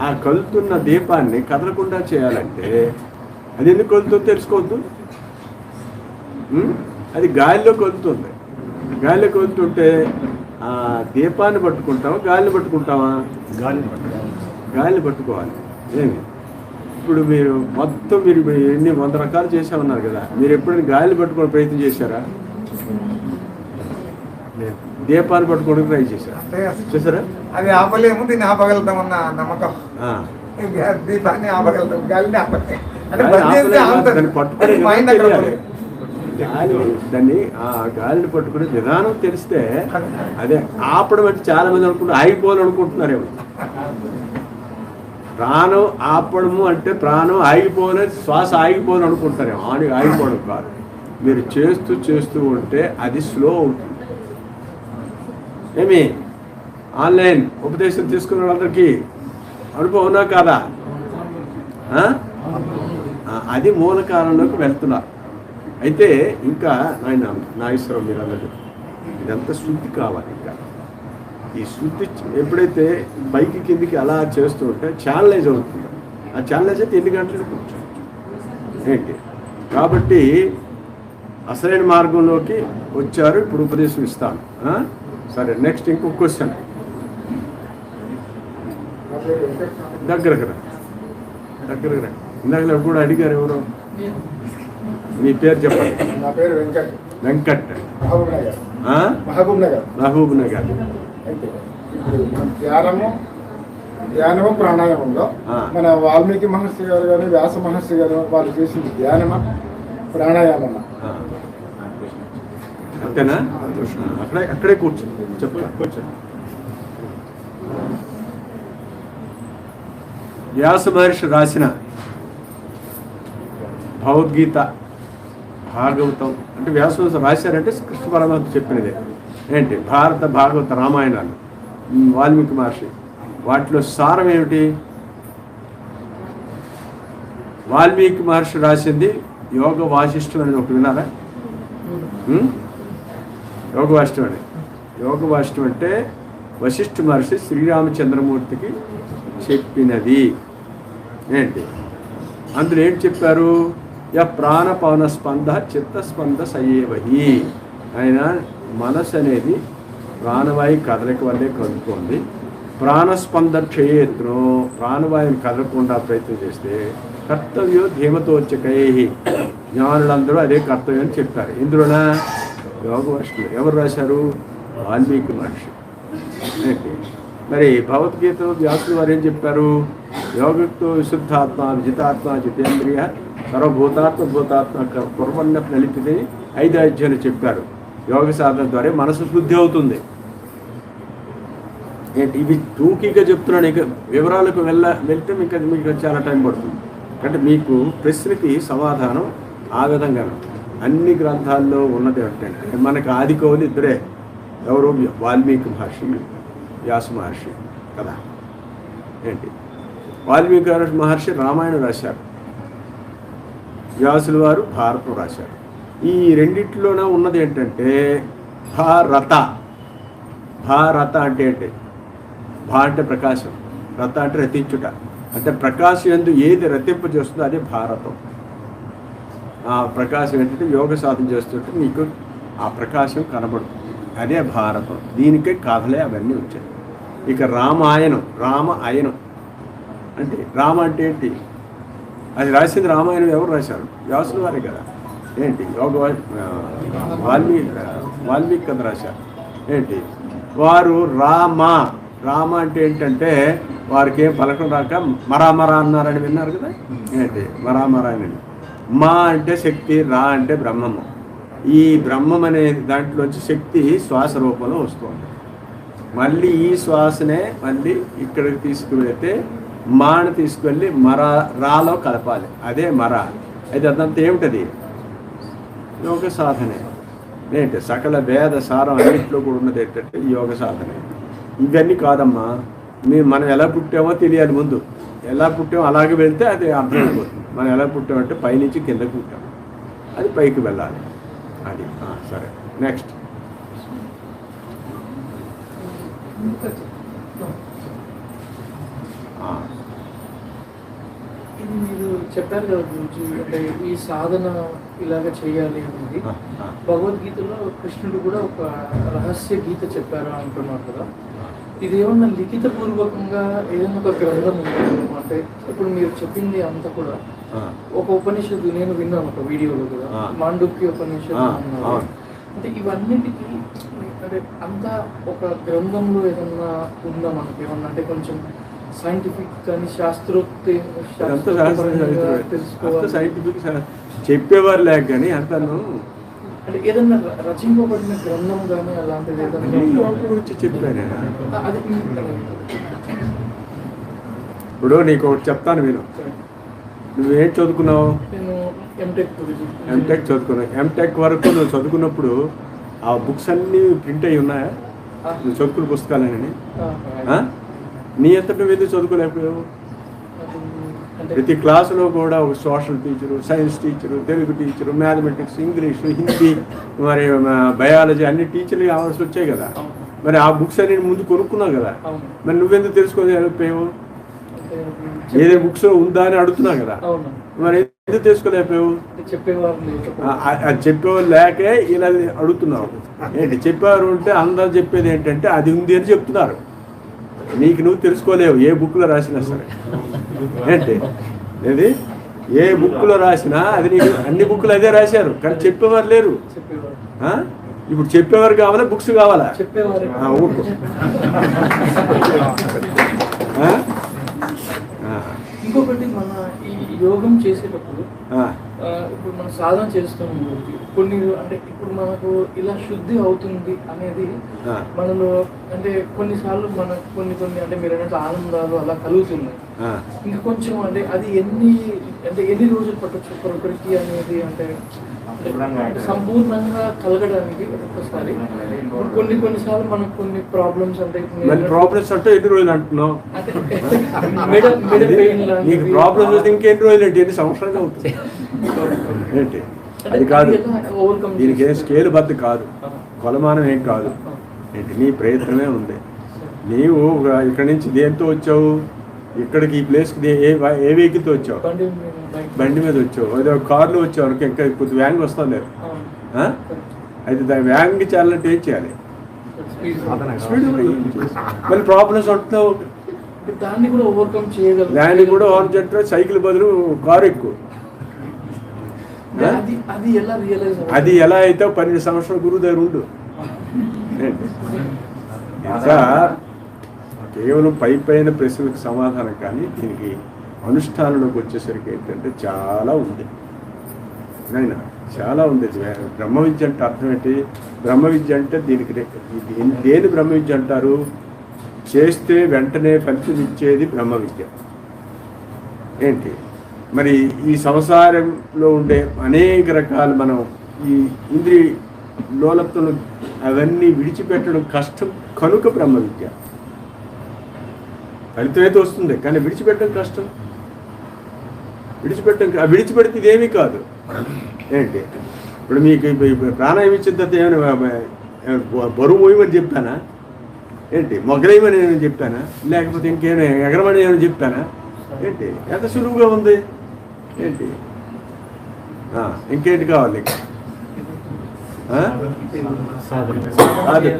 ఆ కదులుతున్న దీపాన్ని కదలకుండా చేయాలంటే అది ఎందుకు కదులుతుందో తెలుసుకోవద్దు. అది గాలిలో కదులుతుంది. గాలిలో కదులుతుంటే ఆ దీపాన్ని పట్టుకుంటావా గాలిని పట్టుకుంటావా? గాలిని పట్టుకోవాలి. ఏమి ఇప్పుడు మీరు మొత్తం మీరు ఎన్ని 100 రకాలు చేసామన్నారు కదా, మీరు ఎప్పుడైనా గాలిని పట్టుకోవడం ప్రయత్నం చేశారా? దీపాన్ని పట్టుకోవడానికి ట్రై చేశారా? చేశారా? అది ఆపలేము, దీన్ని ఆపగలుగుతామన్న నమ్మకం. దీపాన్ని ఆపగలుగుతాం, గాలిని ఆపలే. దాన్ని ఆ గాలిని పట్టుకునే విధానం తెలిస్తే అదే ఆపడం అంటే చాలా మంది అనుకుంటారు ఆగిపోవాలనుకుంటున్నారేమో. ప్రాణం ఆపడము అంటే ప్రాణం ఆగిపోలేదు, శ్వాస ఆగిపోవాలని అనుకుంటారేమో. ఆగిపోవడం కాదు, మీరు చేస్తూ చేస్తూ ఉంటే అది స్లో అవుతుంది. ఏమి ఆన్లైన్ ఉపదేశం తీసుకున్న వాళ్ళందరికీ అనుభవం ఉన్నా కాదా? అది మూల కాలంలోకి వెళ్తున్నారు. అయితే ఇంకా నాగేశ్వరం మీరు అన్నది ఇదంతా శుద్ధి కావాలి. ఇంకా ఈ శుద్ధి ఎప్పుడైతే పైకి కిందికి అలా చేస్తూ ఉంటే ఛానలైజ్ అవుతుంది. ఆ ఛానలైజ్ అయితే ఎన్ని గంటలు కూర్చోవచ్చు ఏంటి. కాబట్టి అసలైన మార్గంలోకి వచ్చారు. ఇప్పుడు ఉపదేశం ఇస్తాను. సరే, నెక్స్ట్ ఇంకొక క్వశ్చన్. దగ్గరకు ఇందాక కూడా అడిగారు ఎవరు? మీ పేరు చెప్పండి. నా పేరు వెంకట్. వెంకట్, మహబూబ్ నగర్. ధ్యానము ప్రాణాయామంలో మన వాల్మీకి మహర్షి గారు కానీ వ్యాస మహర్షి గారు వాళ్ళు చేసింది ధ్యానమా ప్రాణాయామమా? అంతేనా? అక్కడే కూర్చోండి, చెప్పండి. కూర్చోండి. వ్యాస మహర్షి రాసిన భగవద్గీత, భాగవతం అంటే వ్యాస రాశారంటే కృష్ణ పరమాత్మ చెప్పినదే. ఏంటి భారత భాగవత రామాయణాలు వాల్మీకి మహర్షి. వాటిలో సారం ఏమిటి? వాల్మీకి మహర్షి రాసింది యోగ వాసిష్ఠం అని ఒకటి విన్నారా? యోగ వాసిష్ఠం అని. యోగ వాసిష్ఠం అంటే వశిష్ఠ మహర్షి శ్రీరామచంద్రమూర్తికి చెప్పినది. ఏంటి అందులో ఏంటి చెప్పారు? ప్రాణపవన స్పంద చిత్తస్పంద సయేవహి. ఆయన మనసు అనేది ప్రాణవాయు కదలిక వల్లే కదులుతోంది. ప్రాణస్పంద క్షయేత్ను, ప్రాణవాయుని కదలకుండా ప్రయత్నం చేస్తే కర్తవ్యో ధీమతోచకై, జ్ఞానులందరూ అదే కర్తవ్యం అని చెప్పారు. ఇందులోన యోగ వర్షులు ఎవరు రాశారు? వాల్మీకి మహర్షి. మరి భగవద్గీత వ్యాసులు వారు ఏం చెప్పారు? యోగతో విశుద్ధాత్మ విజితాత్మ జితేంద్రియ సర్వభూతాత్మ భూతాత్మ కుర్వన్న నలిపితే 5 అధ్యాయాలు చెప్పారు. యోగ సాధన ద్వారా మనసు శుద్ధి అవుతుంది. ఏంటి ఇవి టూకీగా చెప్తున్నాను. ఇక వివరాలకు వెళ్తే మీకు చాలా టైం పడుతుంది. అంటే మీకు ప్రశ్నకి సమాధానం ఆ విధంగా అన్ని గ్రంథాల్లో ఉన్నది ఏంటంటే మనకు ఆది కవులు ఇద్దరే. ఎవరు? వాల్మీకి మహర్షి, వ్యాస మహర్షి కదా. ఏంటి వాల్మీకి మహర్షి రామాయణం రాశారు, వ్యాసుల వారు భారతం రాశారు. ఈ రెండిట్లోనే ఉన్నది ఏంటంటే భారత. భారత అంటే ఏంటి? భా అంటే ప్రకాశం, రత అంటే రతించుట. అంటే ప్రకాశం ఎందు ఏది రతింప చేస్తుందో అదే భారతం. ఆ ప్రకాశం ఏంటంటే యోగ సాధన చేస్తుంటే మీకు ఆ ప్రకాశం కనబడుతుంది, అదే భారతం. దీనికే కథలే అవన్నీ వచ్చాయి. ఇక రామాయణం, రామ అయనం అంటే రామ అంటే ఏంటి? అది రాసింది రామాయణం ఎవరు రాశారు? వ్యాసుల వారే కదా. ఏంటి యోగ వాల్మీకి కథ రాశారు. ఏంటి వారు రామ అంటే ఏంటంటే వారికి ఏం పలకం రాక మరామరా అన్నారని విన్నారు కదా. ఏంటి మరామరా అని. మా అంటే శక్తి, రా అంటే బ్రహ్మము. ఈ బ్రహ్మం అనే దాంట్లోంచి శక్తి శ్వాస రూపంలో వస్తుంది. మళ్ళీ ఈ శ్వాసనే మళ్ళీ ఇక్కడికి తీసుకువెళితే మాని తీసుకెళ్ళి రాలో కలపాలి, అదే మర. అయితే అదంతా ఏమిటది? యోగ సాధనే. ఏంటి సకల వేద సారం అన్నింటిలో కూడా ఉన్నది ఏంటంటే యోగ సాధనే. ఇవన్నీ కాదమ్మా, మనం ఎలా పుట్టామో తెలియాలి ముందు. ఎలా పుట్టామో అలాగే వెళ్తే అది అర్థమైపోతుంది. మనం ఎలా పుట్టామంటే పైనుంచి కిందకి పుట్టాం, అది పైకి వెళ్ళాలి. అది సరే. నెక్స్ట్ ఇది మీరు చెప్పారు కదా గురించి, అంటే ఈ సాధన ఇలాగ చేయాలి అనేది భగవద్గీతలో కృష్ణుడు కూడా ఒక రహస్య గీత చెప్పారు అంటున్నారు కదా. ఇది ఏమన్నా లిఖిత పూర్వకంగా ఏదైనా ఒక గ్రంథం ఉంటుందో? అంటే ఇప్పుడు మీరు చెప్పింది అంతా కూడా ఒక ఉపనిషత్తు నేను విన్నాను ఒక వీడియోలో కూడా, మాండుక్య ఉపనిషత్తు అన్నారు. అంటే ఇవన్నిటికీ అంటే అంతా ఒక గ్రంథంలో ఏదన్నా ఉందా మనకి ఏమన్నా? అంటే కొంచెం సైంటిఫిక్ కానీ సైంటిఫిక్ చెప్పేవారు లేక కానీ అంతాను అంటే ఏదన్నా రచింపబడిన గ్రంథం కానీ అలాంటిది ఏదన్నా గురించి చెప్పాను. అది ఇప్పుడు నీకు ఒకటి చెప్తాను విను. నువ్వేం చదువుకున్నావు? నేను ఎంటెక్ చదువుకున్నావు. ఎంటెక్ వరకు నువ్వు చదువుకున్నప్పుడు ఆ బుక్స్ అన్నీ ప్రింట్ అయ్యి ఉన్నాయా? నువ్వు చదువుకున్న పుస్తకాలేనని నీ అంతటా నువ్వు ఎందుకు చదువుకోలేకపోయావు? ప్రతి క్లాసులో కూడా ఒక social teacher, science teacher, Telugu teacher, mathematics, English, Hindi, మరి బయాలజీ అన్ని టీచర్లు కావాల్సి వచ్చాయి కదా. మరి ఆ బుక్స్ అన్ని ముందు కొనుక్కున్నావు కదా, మరి నువ్వెందుకు తెలుసుకోలేకపోయావు? ఏదే బుక్స్ ఉందా అని అడుగుతున్నావు కదా, మరి ఎందుకు తెలుసుకోలేకపోయావు? అది చెప్పేవారు లేకే ఇలా అడుగుతున్నావు. ఏంటి చెప్పేవారు ఉంటే అందరూ చెప్పేది ఏంటంటే అది ఉంది అని చెప్తున్నారు. నీకు నువ్వు తెలుసుకోలేవు ఏ బుక్లో రాసినా సరే. ఏంటి ఏది ఏ బుక్లో రాసినా అది నీకు అన్ని బుక్లు అదే రాశారు, కానీ చెప్పేవారు లేరు. ఇప్పుడు చెప్పేవారు కావాలా, బుక్స్ కావాలా? ఊరుకో. ఇంకొకటి మన ఈ యోగం చేసేటప్పుడు ఇప్పుడు మనం సాధన చేస్తున్నాం కొన్ని, అంటే ఇప్పుడు మనకు ఇలా శుద్ధి అవుతుంది అనేది మనలో, అంటే కొన్నిసార్లు మనకు కొన్ని అంటే మీరు అన్నట్టు ఆనందాలు అలా కలుగుతున్నాయి. ఇంకా కొంచెం అంటే అది ఎన్ని రోజులు పట్టొచ్చు ఒక్కొక్కరికి అనేది, అంటే సంపూర్ణంగా కలగడానికి ఒక్కొక్కసారి కొన్నిసార్లు మనకు కొన్ని ప్రాబ్లమ్స్ అంటే ఎన్ని రోజులు అంటున్నావు? నీకు ప్రాబ్లమ్స్ వస్తే ఇంకెన్ని రోజులు ఏంటి? ఎన్ని సంవత్సరాలు అవుతుంది ఏంటి? అది కాదు, దీనికి ఏం స్కేల్ బద్ద కాదు, కొలమానం ఏం కాదు. ఏంటి నీ ప్రయత్నమే ఉంది. నీవు ఇక్కడి నుంచి దేంతో వచ్చావు? ఇక్కడికి ఈ ప్లేస్కి ఏ వెహికల్తో వచ్చావు? బండి మీద వచ్చావు. అదే కార్లో వచ్చావు అనుకో, ఇంకా కొద్ది వ్యాంగ్ వస్తావు లేదు. అయితే దాని వ్యాంగ్ చేయాలంటే ఏం చేయాలి? మళ్ళీ ప్రాబ్లమ్స్ అంటున్నావు, దాన్ని కూడా ఓవర్కమ్ చేయగలరు. దాన్ని కూడా ఓవర్కమ్ సైకిల్ బదులు కారు ఎక్కువ. అది ఎలా అయితే 12 సంవత్సరాల గురువు దగ్గర ఉండు. ఇంకా కేవలం పైన ప్రశ్నలకు సమాధానం, కానీ దీనికి అనుష్ఠానంలోకి వచ్చేసరికి ఏంటంటే చాలా ఉంది నాయన, చాలా ఉంది. బ్రహ్మ విద్య అంటే అర్థం ఏంటి? బ్రహ్మ విద్య అంటే దీనికి దేని బ్రహ్మ విద్య అంటారు? చేస్తే వెంటనే ఫలితం ఇచ్చేది బ్రహ్మ విద్య. ఏంటి మరి ఈ సంసారంలో ఉండే అనేక రకాలు మనం ఈ ఇంద్రియ లోలత్వం అవన్నీ విడిచిపెట్టడం కష్టం కనుక బ్రహ్మ విద్య. ఫలితం అయితే వస్తుంది, కానీ విడిచిపెట్టడం కష్టం. విడిచిపెడితే ఇదేమీ కాదు. ఏంటి ఇప్పుడు మీకు ప్రాణాయామం ఇచ్చిన తర్వాత ఏమైనా బరువు మోయమని చెప్పానా? ఏంటి మొగలేయమని ఏమైనా చెప్పానా? లేకపోతే ఇంకేమైనా ఎగరమని ఏమైనా చెప్పానా? ఏంటి ఎంత సులువుగా ఉంది. ఏంటి ఇంకేంటి కావాలి? అదే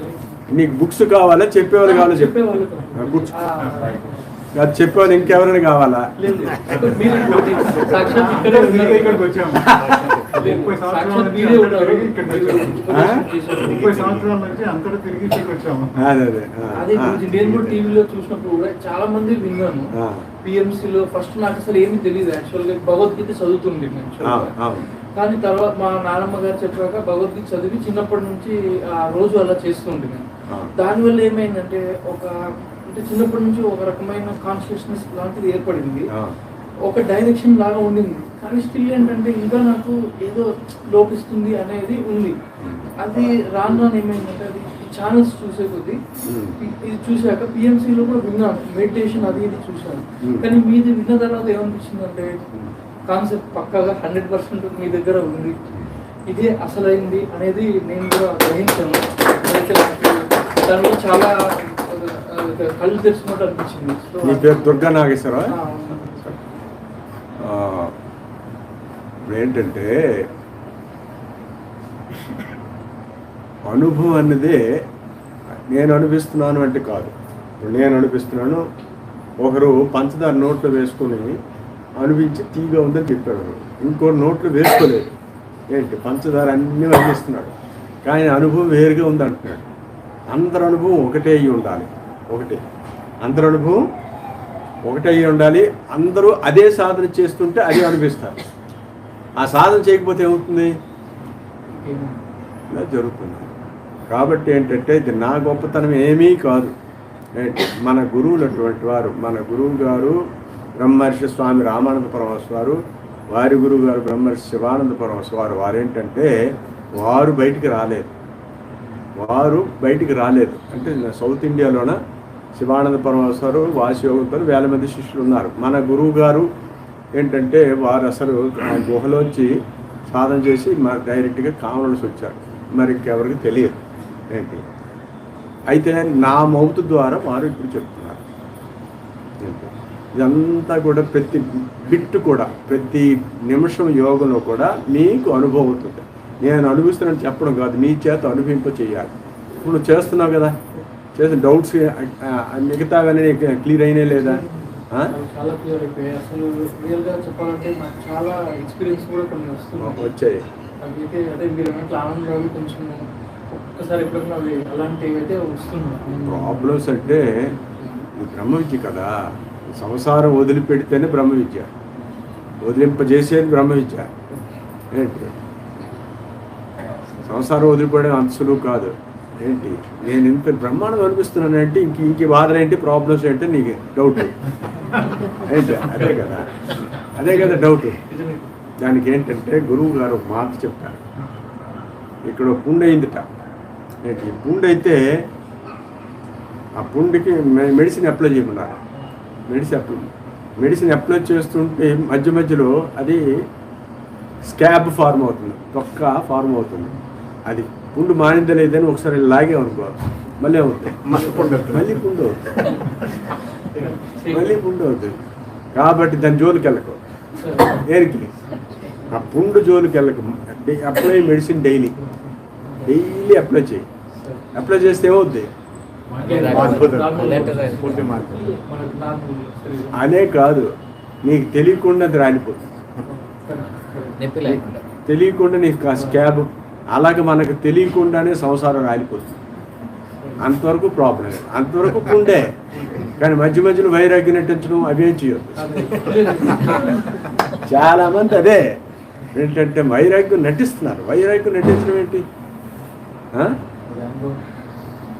నీకు బుక్స్ కావాలా, చెప్పేవాళ్ళు కావాలా? బుక్స్ అది చెప్పేవాళ్ళు ఇంకెవరైనా కావాలా? ఇక్కడికి వచ్చాము 30 సంవత్సరాల నుంచి అంతటా తిరిగి వచ్చాము. అదే నేను కూడా టీవీలో చూసినప్పుడు కూడా చాలా మంది విన్నాను. పిఎంసీలో ఫస్ట్ నాకు అసలు ఏమీ తెలియదు. యాక్చువల్గా భగవద్గీత చదువుతుంది కానీ తర్వాత మా నాన్నమ్మ గారు చెప్పాక భగవద్గీత చదివి చిన్నప్పటి నుంచి ఆ రోజు అలా చేస్తుండే. దానివల్ల ఏమైందంటే ఒక అంటే చిన్నప్పటి నుంచి ఒక రకమైన కాన్షియస్నెస్ లాంటిది ఏర్పడింది, ఆ, ఒక డైరెక్షన్ లాగా ఉండింది. కానీ స్టిల్ ఏంటంటే ఇంకా నాకు ఏదో లోపిస్తుంది అనేది ఉంది. అది రాను రాను ఏమైందంటే అది ఛానల్స్ చూసే కొద్దీ ఇది చూశాక పిఎంసీలో కూడా విన్నాను, మెడిటేషన్ అది ఇది చూశాను. కానీ మీది విన్న తర్వాత ఏమనిపించిందంటే కాన్సెప్ట్ పక్కాగా 100% మీ దగ్గర ఉంది, ఇదే అసలైంది అనేది నేను కూడా గ్రహించాను. అయితే నాకు దానిలో చాలా కళ్ళు తెరిచినట్టు అనిపించింది. సో నీ పేరు దుర్గా నాగేశ్వరరావు. ఇప్పుడు ఏంటంటే అనుభవం అన్నదే నేను అనిపిస్తున్నాను అంటే కాదు. ఇప్పుడు నేను అనిపిస్తున్నాను, ఒకరు పంచదార నోట్లో వేసుకొని అనిపించి తీగా ఉందని చెప్పాడు, ఇంకో నోట్లో వేసుకోలేదు. ఏంటి పంచదార అన్నీ అనిపిస్తున్నాడు, కానీ అనుభవం వేరుగా ఉంది అంటున్నాడు. అందరి అనుభవం ఒకటే అయ్యి ఉండాలి, ఒకటే అందరి అనుభవం ఒకటే అయ్యి ఉండాలి. అందరూ అదే సాధన చేస్తుంటే అదే అనిపిస్తారు. ఆ సాధన చేయకపోతే ఏమవుతుంది? ఇలా జరుగుతుంది. కాబట్టి ఏంటంటే ఇది నా గొప్పతనం ఏమీ కాదు. ఏంటి మన గురువులు అటువంటి వారు, మన గురువు గారు బ్రహ్మర్షి స్వామి రామానంద పరమహంస వారు, వారి గురువు గారు బ్రహ్మర్షి శివానంద పరమహంస వారు. వారేంటంటే వారు బయటికి రాలేదు. అంటే సౌత్ ఇండియాలోన శివానంద పరమహంస వారు, వాసియోగంతో వేల మంది శిష్యులు ఉన్నారు. మన గురువు గారు ఏంటంటే వారు అసలు ఆ గుహలోంచి సాధన చేసి డైరెక్ట్గా కామనల్సి వచ్చారు. మరి ఇంకెవరికి తెలియదు ఏంటి. అయితే నా మౌతు ద్వారా వారు ఇప్పుడు చెప్తున్నారు. ఇదంతా కూడా ప్రతి బిట్టు కూడా, ప్రతి నిమిషం యోగంలో కూడా మీకు అనుభవం అవుతుంది. నేను అనుభవిస్తున్నాను చెప్పడం కాదు, నీ చేత అనుభవింప చేయాలి. ఇప్పుడు నువ్వు చేస్తున్నావు కదా, చేసిన డౌట్స్ మిగతావన్నీ క్లియర్ అయినా లేదా? చాలా క్లియర్ అయిపోయాయి. అసలు రియల్గా చెప్పాలంటే నాకు చాలా ఎక్స్పీరియన్స్ కూడా కొన్ని వస్తున్నాయి, వచ్చాయి. అదైతే అదే మీరు ఏమంటే ఆనందరావు కొంచెం ఒక్కసారి ఎప్పుడైనా అవి అలాంటివి అయితే వస్తున్నాయి. ప్రాబ్లమ్స్ అంటే ఇది బ్రహ్మ విద్య కదా, సంసారం వదిలిపెడితేనే బ్రహ్మ విద్య, వదిలింపజేసేది బ్రహ్మ విద్య. ఏంటి సంసారం వదిలిపోవడం అంత సులువు కాదు. ఏంటి నేను ఇంత బ్రహ్మాండం అనిపిస్తున్నానంటే ఇంక బాధలు ఏంటి, ప్రాబ్లమ్స్ ఏంటి నీకు డౌట్ ఏంటి? అదే కదా డౌట్. దానికి ఏంటంటే గురువు గారు ఒక మాట చెప్పారు. ఇక్కడ పుండు అయిందిట. ఏంటి పుండు అయితే ఆ పుండుకి మెడిసిన్ అప్లై చేయమన్నారు. మెడిసిన్ అప్లై చేస్తుంటే మధ్య మధ్యలో అది స్కాబ్ ఫార్మ్ అవుతుంది, తొక్క ఫార్మ్ అవుతుంది. అది పుండు మానిందా లేదని ఒకసారి లాగే అనుకో, మళ్ళీ అవుతుంది, మళ్ళీ పుండు అవుతుంది. కాబట్టి దాని జోలికి వెళ్ళకు. దేనికి? ఆ పుండు జోలికి వెళ్ళకు. అప్లై మెడిసిన్ డైలీ అప్లై చేయి. అప్లై చేస్తే ఏమవుద్ది? అనే కాదు, నీకు తెలియకుండా అది రాలిపోతుంది. తెలియకుండా నీకు ఆ స్కాబ్, అలాగే మనకు తెలియకుండానే సంసారం రాలిపోతుంది. అంతవరకు ప్రాబ్లం, అంతవరకు పుండే. కానీ మధ్య మధ్యలో వైరాగ్యం నటించడం అవేం చేయొద్దు. చాలామంది అదే ఏంటంటే వైరాగ్యం నటిస్తున్నారు. వైరాగ్యం నటించడం ఏంటి?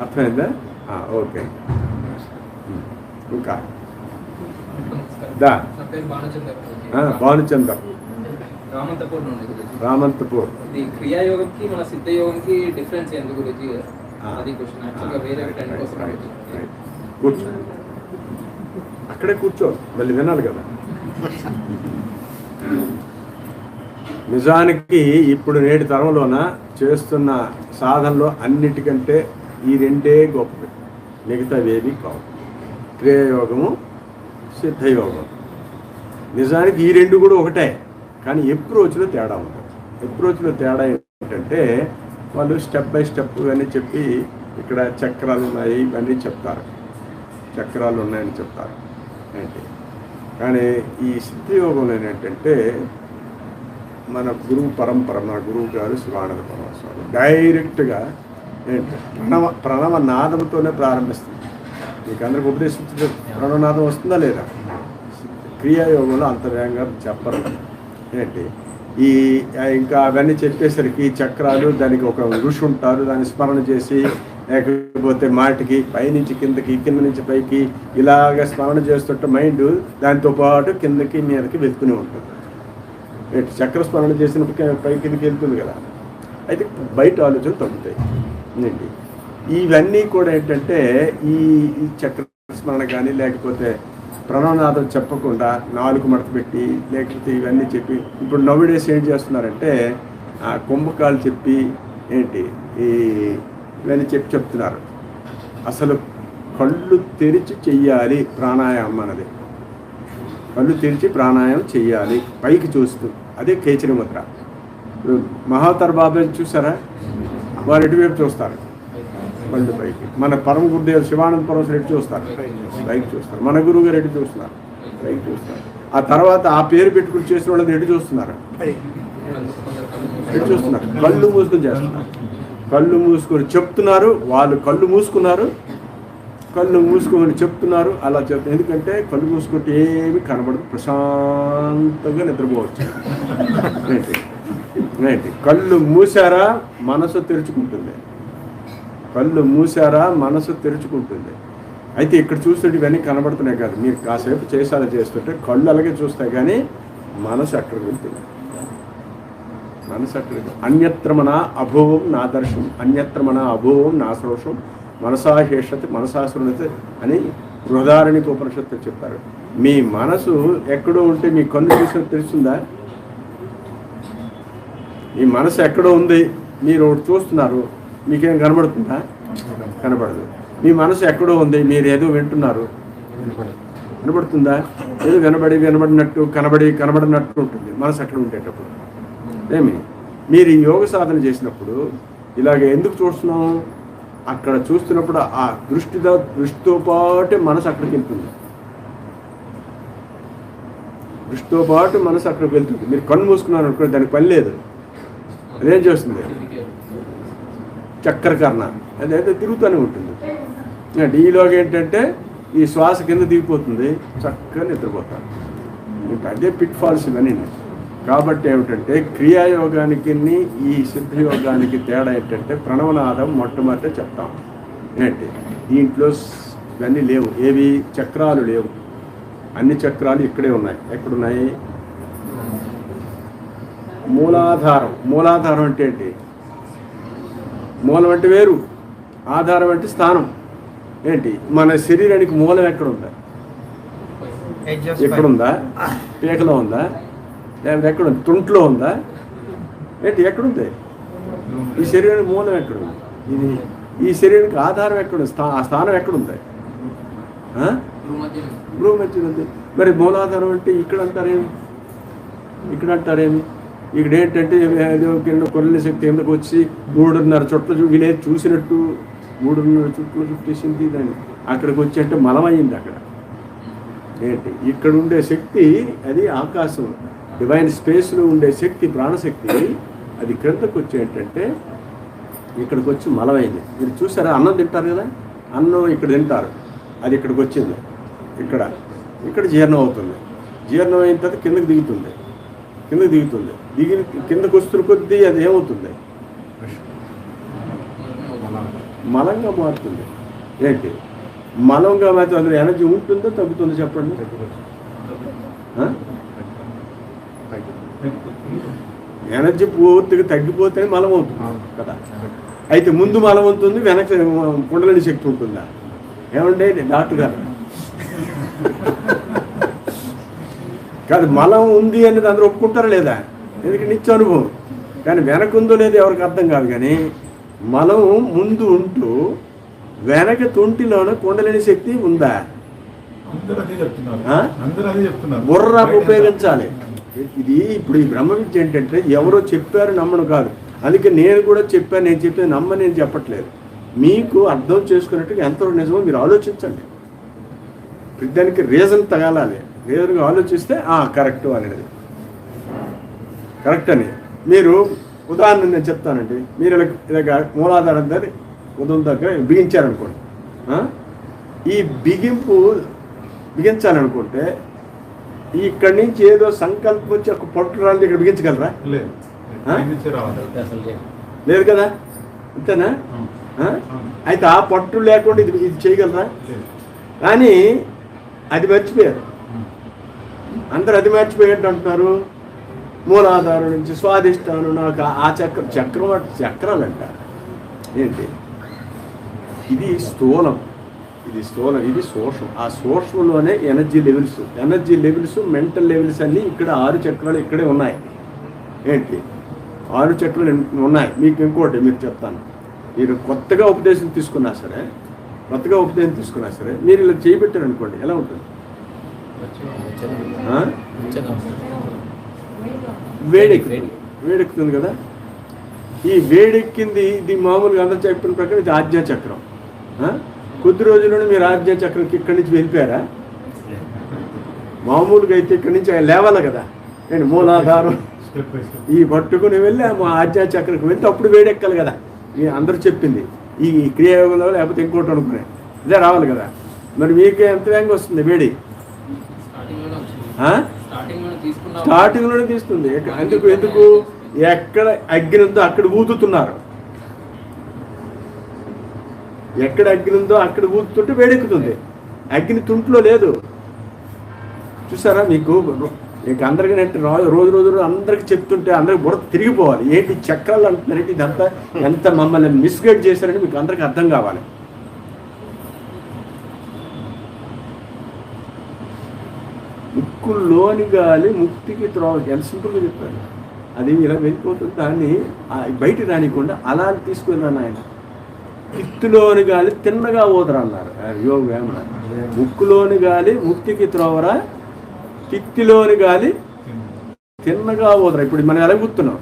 అర్థమైందా? ఓకే. ఇంకా భానుచంద్ర రామంతపూర్. ఇది క్రియాయోగంకి మన సిద్ధయోగంకి డిఫరెన్స్ ఎందుకు గురించి అది క్వశ్చన్. యాక్చువల్గా వేరే టెన్ కోసం కూర్చో, అక్కడే కూర్చో, మళ్ళీ వినాలి కదా. నిజానికి ఇప్పుడు నేటి తరంలోన చేస్తున్న సాధనలో అన్నిటికంటే ఈ రెండే గొప్పవి, మిగతావేవి కావు. క్రియాయోగము, సిద్ధయోగం. నిజానికి ఈ రెండు కూడా ఒకటే, కానీ అప్రోచ్లో తేడా ఉంటుంది. అప్రోచ్లో తేడా ఏంటంటే వాళ్ళు స్టెప్ బై స్టెప్ ఇవన్నీ చెప్పి ఇక్కడ చక్రాలు ఉన్నాయి ఇవన్నీ చెప్తారు, చక్రాలు ఉన్నాయని చెప్తారు ఏంటి. కానీ ఈ సిద్ధయోగంలో ఏంటంటే మన గురువు పరంపర, మన గురువు గారు శివానంద పరమహంస వారు డైరెక్ట్గా ఏంటి ప్రణవ నాదంతోనే ప్రారంభిస్తుంది. మీకు అందరికి ఉపదేశించే ప్రణవనాదం వస్తుందా లేదా? క్రియాయోగంలో అంత వేగంగా చెప్పరు. ఏంటి ఈ ఇంకా అవన్నీ చెప్పేసరికి చక్రాలు, దానికి ఒక ఋషి ఉంటారు, దాన్ని స్మరణ చేసి లేకపోతే మాటికి పైనుంచి కిందకి, కింద నుంచి పైకి ఇలాగ స్మరణ చేస్తుంటే మైండ్ దాంతో పాటు కిందకి మీదకి వెళ్తూనే ఉంటుంది. చక్ర స్మరణ చేసినప్పుడు పై కిందకి వెళ్తుంది కదా, అయితే బయట ఆలోచనలు తగ్గుతాయి. ఏంటి ఇవన్నీ కూడా ఏంటంటే ఈ చక్ర స్మరణ కానీ లేకపోతే ప్రణవనాథం చెప్పకుండా 4 మడత పెట్టి లేకపోతే ఇవన్నీ చెప్పి ఇప్పుడు నవ్వుడేసి ఏం చేస్తున్నారంటే కుంభకాలు చెప్పి ఏంటి ఇవన్నీ చెప్తున్నారు. అసలు కళ్ళు తెరిచి చెయ్యాలి ప్రాణాయామం అన్నది. కళ్ళు తెరిచి ప్రాణాయామం చెయ్యాలి పైకి చూస్తూ, అదే కేచరి ముద్ర. మహావతార్ బాబా చూసారా, వారు ఎటువైపు చూస్తారు, కళ్ళు పైకి. మన పరమ గురుదేవ్ శివానంద పరమేశ్వరు ఎటు చూస్తారు, పైకి చూస్తారు. మన గురువు గారు ఎటు చూస్తున్నారు, పైకి చూస్తారు. ఆ తర్వాత ఆ పేరు పెట్టుకుని చేసిన వాళ్ళని ఎటు చూస్తున్నారు, ఎటు చూస్తున్నారు, కళ్ళు మూసుకొని చేస్తున్నారు. కళ్ళు మూసుకొని చెప్తున్నారు, వాళ్ళు కళ్ళు మూసుకున్నారు, కళ్ళు మూసుకొని చెప్తున్నారు. అలా చెప్తారు, ఎందుకంటే కళ్ళు మూసుకుంటే ఏమి కనబడదు, ప్రశాంతంగా నిద్రపోవచ్చు. ఏంటి కళ్ళు మూసారా మనసు తెరుచుకుంటుంది, కళ్ళు మూసారా మనసు తెరుచుకుంటుంది. అయితే ఇక్కడ చూస్తుంటే ఇవన్నీ కనబడుతున్నాయి కాదు, మీరు కాసేపు చేసాలా చేస్తుంటే కళ్ళు అలాగే చూస్తాయి కానీ మనసు అక్కడికి వెళ్తుంది. మనసు అక్కడికి అన్యత్ర మన అభోవం నా దర్శనం, అన్యత్ర మన అభోవం నా శ్రోషం, మనసాశేషత మనసాశ్రుణత అని బృహదారణిక ఉపనిషత్తు చెప్పారు. మీ మనసు ఎక్కడో ఉంటే మీ కన్ను చూసినట్టు తెలుస్తుందా? మీ మనసు ఎక్కడో ఉంది, మీరు ఒకటి చూస్తున్నారు, మీకేం కనబడుతుందా? కనబడదు. మీ మనసు ఎక్కడో ఉంది, మీరు ఏదో వింటున్నారు, వినబడుతుందా? ఏదో వినబడినట్టు కనబడినట్టు ఉంటుంది మనసు అక్కడ ఉండేటప్పుడు. ఏమి మీరు ఈ యోగ సాధన చేసినప్పుడు ఇలాగ ఎందుకు చూస్తున్నాం? అక్కడ చూస్తున్నప్పుడు ఆ దృష్టితో పాటు మనసు అక్కడికి వెళ్తుంది, దృష్టితో పాటు మనసు అక్కడికి వెళ్తుంది. మీరు కన్ను మూసుకున్నారు అనుకో, దానికి పని లేదు, అదేం చేస్తుంది? చక్రకర్ణ అదైతే తిరుగుతూనే ఉంటుంది. ఈలోగా ఏంటంటే ఈ శ్వాస కింద దిగిపోతుంది, చక్కగా నిద్రపోతారు. ఇంకా అదే పిట్ ఫాల్స్ ఇవన్నీ. కాబట్టి ఏమిటంటే క్రియాయోగానికి ఈ సిద్ధయోగానికి తేడా ఏంటంటే ప్రణవనాదం మొట్టమొదట చెప్తాం. ఏంటి దీంట్లో ఇవన్నీ లేవు, ఏవి చక్రాలు లేవు. అన్ని చక్రాలు ఇక్కడే ఉన్నాయి. ఎక్కడున్నాయి? మూలాధారం. మూలాధారం అంటే ఏంటి? మూలం అంటే వేరు, ఆధారం అంటే స్థానం. ఏంటి మన శరీరానికి మూలం ఎక్కడుందా? ఎక్కడుందా? పీకలో ఉందా? లేకపోతే ఎక్కడుంది? తుంట్లో ఉందా? ఏంటి ఎక్కడుంది? ఈ శరీరానికి మూలం ఎక్కడుంది? ఇది ఈ శరీరానికి ఆధారం ఎక్కడుంది? ఆ స్థానం ఎక్కడుంది? భ్రూ మధ్య ఉంది. మరి మూలాధారం అంటే ఇక్కడ అంటారేమి? ఇక్కడ అంటారేమి? ఇక్కడ ఏంటంటే కింద కొరల శక్తి ఎందుకు వచ్చి 3.5 చుట్లు వీలే చూసినట్టు 3.5 చుట్లు చుట్టేసింది దాన్ని. అక్కడికి వచ్చి అంటే మలమైంది అక్కడ. ఏంటి ఇక్కడ ఉండే శక్తి అది ఆకాశం, డివైన్ స్పేస్లో ఉండే శక్తి, ప్రాణశక్తి, అది క్రిందకు వచ్చి ఏంటంటే ఇక్కడికి వచ్చి మలమైంది. మీరు చూసారా? అన్నం తింటారు కదా, అన్నం ఇక్కడ తింటారు, అది ఇక్కడికి వచ్చింది, ఇక్కడ జీర్ణం అవుతుంది. జీర్ణం అయిన తర్వాత కిందకి దిగుతుంది, కిందకు వస్తున్న కొద్దీ అది ఏమవుతుంది? మలంగా మారుతుంది. ఏంటి మలంగా మాత్రం అందులో ఎనర్జీ ఉంటుందో తగ్గుతుందో చెప్పండి? ఎనర్జీ పూర్తిగా తగ్గిపోతేనే మలం అవుతుంది కదా. అయితే ముందు మలం ఉంటుంది, వెనక్కి కుండలని శక్తి ఉంటుందా? ఏమంటే డాక్టర్ గారు కాదు, మలం ఉంది అనేది అందరూ ఒప్పుకుంటారా లేదా? ఎందుకంటే నిత్య అనుభవం. కానీ వెనక ఉందో లేదో ఎవరికి అర్థం కాదు. కానీ మలం ముందు ఉంటూ వెనక తొంటిలోనే కుండలేని శక్తి ఉందా? బుర్ర ఉపయోగించాలి. ఇది ఇప్పుడు ఈ బ్రహ్మ విద్య ఏంటంటే ఎవరో చెప్పారు నమ్మను కాదు. అందుకే నేను కూడా చెప్పాను, నేను చెప్పేది నమ్మ నేను చెప్పట్లేదు. మీకు అర్థం చేసుకున్నట్టుగా ఎంతవరకు నిజమో మీరు ఆలోచించండి. దానికి రీజన్ తగలాలి. రీజన్గా ఆలోచిస్తే కరెక్ట్ అనేది కరెక్ట్ అని. మీరు ఉదాహరణ నేను చెప్తానండి. మీరు ఇలాగ మూలాధారం దగ్గర ఉదయం దగ్గర బిగించారనుకోండి, ఈ బిగించాలనుకుంటే ఇక్కడి నుంచి ఏదో సంకల్పం వచ్చి ఒక పొట్టు రాళ్ళు ఇక్కడ బిగించగలరా? ఆ? లేదు కదా, అంతేనా? అయితే ఆ పట్టు లేకుండా ఇది చేయగలరా? కానీ అది మర్చిపోయారు అందరు. అది మర్చిపోయేట్టు అంటున్నారు. మూలాధారం నుంచి స్వాధిష్టానం నాకు ఆ చక్రాలు అంటారు. ఏంటి ఇది? స్థూలం, ఇది స్థూలం, ఇది సూక్ష్మం. ఆ సూక్ష్మంలోనే ఎనర్జీ లెవెల్స్ మెంటల్ లెవెల్స్ అన్నీ ఇక్కడ 6 చక్రాలు ఇక్కడే ఉన్నాయి. ఏంటి 6 చక్రాలు ఉన్నాయి. మీకు ఇంకోటి మీరు చెప్తాను. మీరు కొత్తగా ఉపదేశం తీసుకున్నా సరే మీరు ఇలా చేయబెట్టారు అనుకోండి, ఎలా ఉంటుంది? వేడెక్కుతుంది కదా. ఈ వేడెక్కింది ఇది మామూలుగా అందరూ చెప్పిన ప్రకారం ఇది ఆజ్ఞా చక్రం. కొద్ది రోజుల్లోనే మీరు ఆజ్ఞా చక్రంకి ఇక్కడి నుంచి వెళ్ళిపోయారా? మామూలుగా అయితే ఇక్కడి నుంచి లేవాలి కదా. నేను మూలాధారం ఈ పట్టుకుని వెళ్ళి ఆజ్ఞా చక్రంకి వెళ్తే అప్పుడు వేడెక్కాలి కదా. అందరూ చెప్పింది ఈ క్రియాయోగంలో, లేకపోతే ఇంకోటి అనుకునే ఇదే రావాలి కదా. మరి మీకు ఎంత వేగంగా వస్తుంది వేడి? స్టార్టింగ్లోనే తీస్తుంది. ఎందుకు ఎక్కడ అగ్ని ఉందో అక్కడ ఊదుతున్నారు. ఎక్కడ అగ్ని ఉందో అక్కడ ఊదుతుంటే వేడెక్కుతుంది. అగ్ని తుంట్లో లేదు. చూసారా? మీకు అందరికీ రోజు అందరికి చెప్తుంటే అందరికి బుర్ర తిరిగిపోవాలి. ఏంటి చక్రాలు అంటున్నారంటే ఇదంతా ఎంత మమ్మల్ని మిస్గైడ్ చేశారని మీకు అందరికి అర్థం కావాలి. ముక్కులోని గాలి ముక్తికి ఎంత సింపుల్గా చెప్పారు. అది ఇలా వెళ్ళిపోతుంది. దాన్ని బయట రానికుండా అలా తీసుకున్నాను ఆయన. కిత్తులోని గాలి తిన్నగా ఊదరా అన్నారు యోగ వేమన. ముక్కులోని గాలి ముక్తికి త్రోవరా, కిత్తిలోని గాలి తిన్నగా ఊదరా. ఇప్పుడు మనం ఎలా కూర్చున్నాం,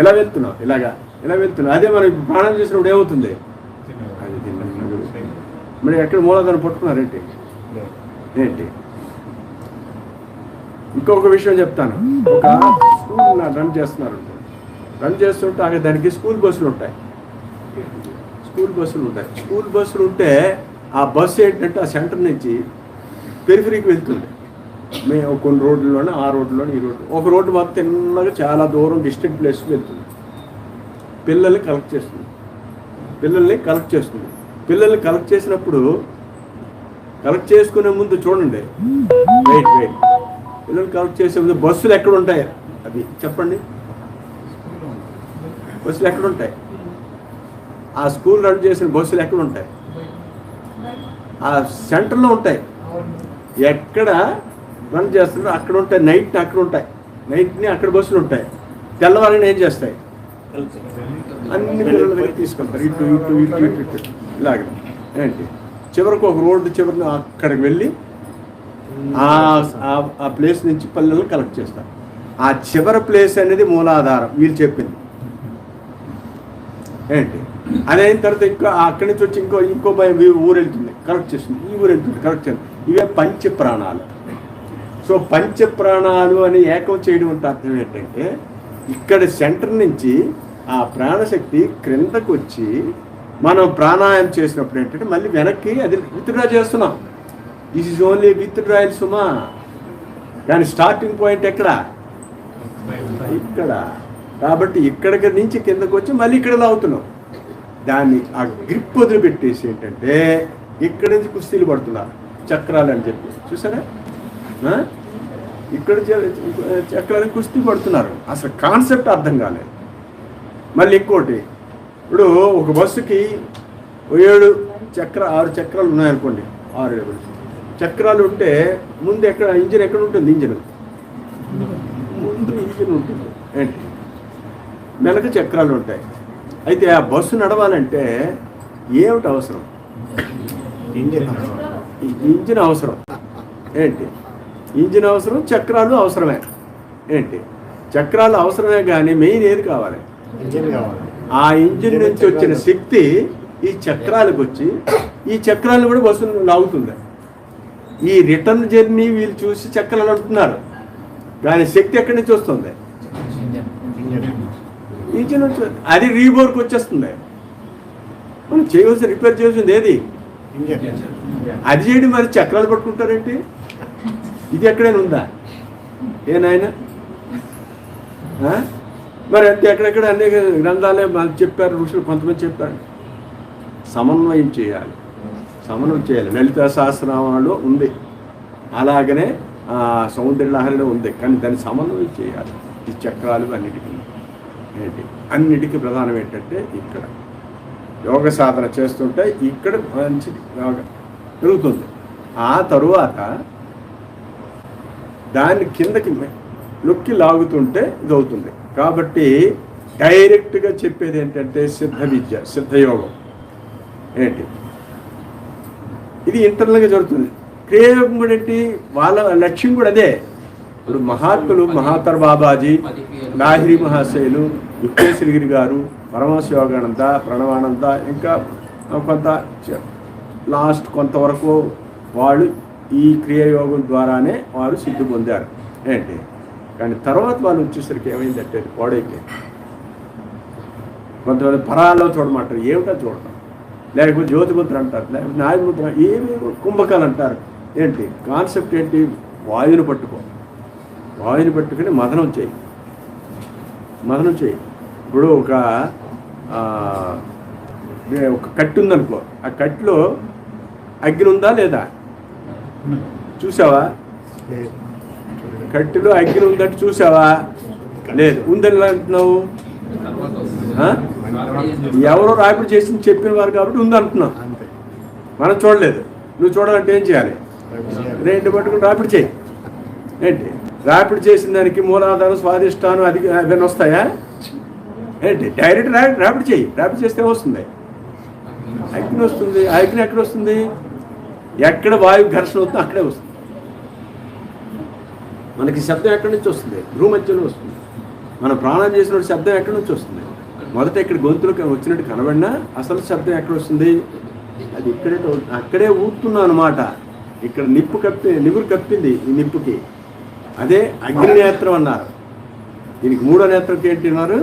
ఇలా వెళ్తున్నాం, ఇలా వెళ్తున్నాం. అదే మనం ప్రాణం చేసినప్పుడు ఏమవుతుంది? అది తిన్న. మరి ఎక్కడ మూలాధారం పట్టుకున్నారు ఏంటి? ఇంకొక విషయం చెప్తాను. ఒక స్కూల్ రన్ చేస్తుంటే అక్కడ దానికి స్కూల్ బస్సులు ఉంటాయి. స్కూల్ బస్సులు ఉంటే ఆ బస్సు ఏంటంటే ఆ సెంటర్ నుంచి పెరిఫరీకి వెళ్తుంది. మేము కొన్ని రోడ్లలోనే ఆ రోడ్లోనే ఈ రోడ్డు ఒక రోడ్డు మాత్రం తిన్నగా చాలా దూరం డిస్టెంట్ ప్లేస్కి వెళ్తుంది. పిల్లల్ని కలెక్ట్ చేస్తుంది. పిల్లల్ని కలెక్ట్ చేసినప్పుడు కలెక్ట్ చేసుకునే ముందు చూడండి. వెయిట్ పిల్లలు కలెక్ట్ చేసే ముందు బస్సులు ఎక్కడ ఉంటాయి? అది చెప్పండి. బస్సులు ఎక్కడ ఉంటాయి? ఆ స్కూల్ రన్ చేసిన బస్సులు ఎక్కడ ఉంటాయి? ఆ సెంటర్లో ఉంటాయి. ఎక్కడ రన్ చేస్తున్నారో అక్కడ ఉంటాయి. నైట్ని అక్కడ బస్సులు ఉంటాయి. తెల్లవారిని ఏం చేస్తాయి? అన్ని పిల్లల దగ్గర తీసుకెళ్తారు. ఇటు ఇలాగ. ఏంటి చివరికి ఒక రోడ్డు చివరిని అక్కడికి వెళ్ళి ఆ ప్లేస్ నుంచి పిల్లల్ని కలెక్ట్ చేస్తారు. ఆ చివరి ప్లేస్ అనేది మూలాధారం వీళ్ళు చెప్పింది. ఏంటి అది అయిన తర్వాత అక్కడి నుంచి వచ్చి ఇంకో ఊరు వెళ్తుంది, కలెక్ట్ చేస్తుంది. ఈ ఊరు వెళ్తుంది, కలెక్ట్ చేస్తుంది. ఇవే పంచప్రాణాలు. సో పంచప్రాణాలు అని ఏకం చేయడం అంటే అర్థం ఏంటంటే ఇక్కడ సెంటర్ నుంచి ఆ ప్రాణశక్తి క్రిందకు వచ్చి మనం ప్రాణాయామం చేసినప్పుడు ఏంటంటే మళ్ళీ వెనక్కి అది విత్డ్రా చేస్తున్నాం. దిస్ ఈజ్ ఓన్లీ విత్డ్రాయల్ సుమా. కానీ స్టార్టింగ్ పాయింట్ ఎక్కడ? ఇక్కడ. కాబట్టి ఇక్కడికి నుంచి కిందకు వచ్చి మళ్ళీ ఇక్కడ లాగుతున్నాం. దాన్ని ఆ గ్రిప్ వదిలిపెట్టేసి ఏంటంటే ఇక్కడి నుంచి కుస్తీలు పడుతున్నారు చక్రాలు అని చెప్పి. చూసారా? ఇక్కడ చక్రాలు కుస్తీ పడుతున్నారు. అసలు కాన్సెప్ట్ అర్థం కాలేదు. మళ్ళీ ఇంకోటి, ఇప్పుడు ఒక బస్సుకి 6 చక్రాలు ఉన్నాయనుకోండి. 6 చక్రాలు ఉంటే ముందు ఇంజిన్ ఎక్కడ ఉంటుంది? ముందు ఇంజిన్ ఉంటుంది. ఏంటి వెనక చక్రాలు ఉంటాయి. అయితే ఆ బస్సు నడవాలంటే ఏమిటి అవసరం? ఇంజిన్ అవసరం. ఏంటి ఇంజిన్ అవసరం, చక్రాలు అవసరమే. ఏంటి చక్రాలు అవసరమే, కానీ మెయిన్ ఏది కావాలి? ఆ ఇంజిన్ నుంచి వచ్చిన శక్తి ఈ చక్రాలకు వచ్చి ఈ చక్రాలను కూడా బస్సును లాగుతుంది. ఈ రిటర్న్ జర్నీ వీళ్ళు చూసి చక్రాలు అంటున్నారు, కానీ శక్తి ఎక్కడి నుంచి వస్తుంది? ఇంజిన్ నుంచి. అది రీబోర్కి వచ్చేస్తుంది. మనం చేయవలసిన రిపేర్ చేయాల్సింది ఏది? అది చేయడం. మరి చక్రాలు పట్టుకుంటారేంటి? ఇది ఎక్కడైనా ఉందా ఏనాయన? మరి అంతే ఎక్కడెక్కడ అనేక గ్రంథాలే మనకు చెప్పారు, ఋషులు కొంతమంది చెప్పారు. సమన్వయం చేయాలి, సమన్వయం చేయాలి. లలితా సహస్రనామాలో ఉంది, అలాగనే సౌందర్యలహరిలో ఉంది, కానీ దాన్ని సమన్వయం చేయాలి. ఈ చక్రాలు అన్నిటికీ అన్నిటికీ ప్రధానం ఏంటంటే ఇక్కడ యోగ సాధన చేస్తుంటే ఇక్కడ మంచి పెరుగుతుంది. ఆ తరువాత దాన్ని కిందకి నొక్కి లాగుతుంటే ఇది అవుతుంది. కాబట్టి డైరెక్ట్గా చెప్పేది ఏంటంటే సిద్ధ విద్య, సిద్ధయోగం ఏంటి, ఇది ఇంటర్నల్గా జరుగుతుంది. క్రియాయోగం కూడా ఏంటి, వాళ్ళ లక్ష్యం కూడా అదే. ఇప్పుడు మహాత్ములు మహాతర్ బాబాజీ, లాహిరి మహాశయులు, యుక్తేశ్వరగిరి గారు, పరమహంస యోగానంద, ప్రణవానంద, ఇంకా కొంత లాస్ట్ కొంతవరకు వాళ్ళు ఈ క్రియాయోగం ద్వారానే వారు సిద్ధి పొందారు ఏంటి. కానీ తర్వాత వాళ్ళు వచ్చేసరికి ఏమైందంటే పాడైపోయింది. కొంతమంది పరాల్లో చూడమంటారు, ఏమిటో చూడటం, లేకపోతే జ్యోతిముద్ర అంటారు, లేకపోతే నాయముద్ర, ఏమి కుంభకాలు అంటారు. ఏంటి కాన్సెప్ట్ ఏంటి, వాయువుని పట్టుకో, వాయువుని పట్టుకుని మదనం చేయి, మదనం చేయి. ఇప్పుడు ఒక కట్టు ఉందనుకో, ఆ కట్టులో అగ్ని ఉందా లేదా చూసావా? కట్టులో అగ్ని ఉందంటే చూసావా? లేదు. ఉందని అంటున్నావు, ఎవరో రాపిడి చేసి చెప్పిన వారు కాబట్టి ఉందంటున్నావు, మనం చూడలేదు. నువ్వు చూడాలంటే ఏం చేయాలి? రెండు పట్టుకుని రాపిడి చేయి. ఏంటి రాపిడి చేసిన దానికి మూలాధారం, స్వాదిష్టానం అది అవన్నీ వస్తాయా ఏంటి? డైరెక్ట్ రాపిడి చేయి. రాపిడి చేస్తే వస్తుంది, అగ్ని వస్తుంది. ఆ అగ్ని ఎక్కడ వస్తుంది? ఎక్కడ వాయు ఘర్షణ అవుతుందో అక్కడే వస్తుంది. మనకి శబ్దం ఎక్కడి నుంచి వస్తుంది? భూమధ్యలో వస్తుంది. మనం ప్రాణం చేసినప్పుడు శబ్దం ఎక్కడి నుంచి వస్తుంది? మొదట ఇక్కడ గొంతులోకి వచ్చినట్టు కనబడినా అసలు శబ్దం ఎక్కడ వస్తుంది? అది ఇక్కడే, అక్కడే ఊపుతున్నా అనమాట. ఇక్కడ నివురు కప్పింది ఈ నిప్పుకి, అదే అగ్నినేత్రం అన్నారు. దీనికి మూడో నేత్రంకి ఏంటి అన్నారు?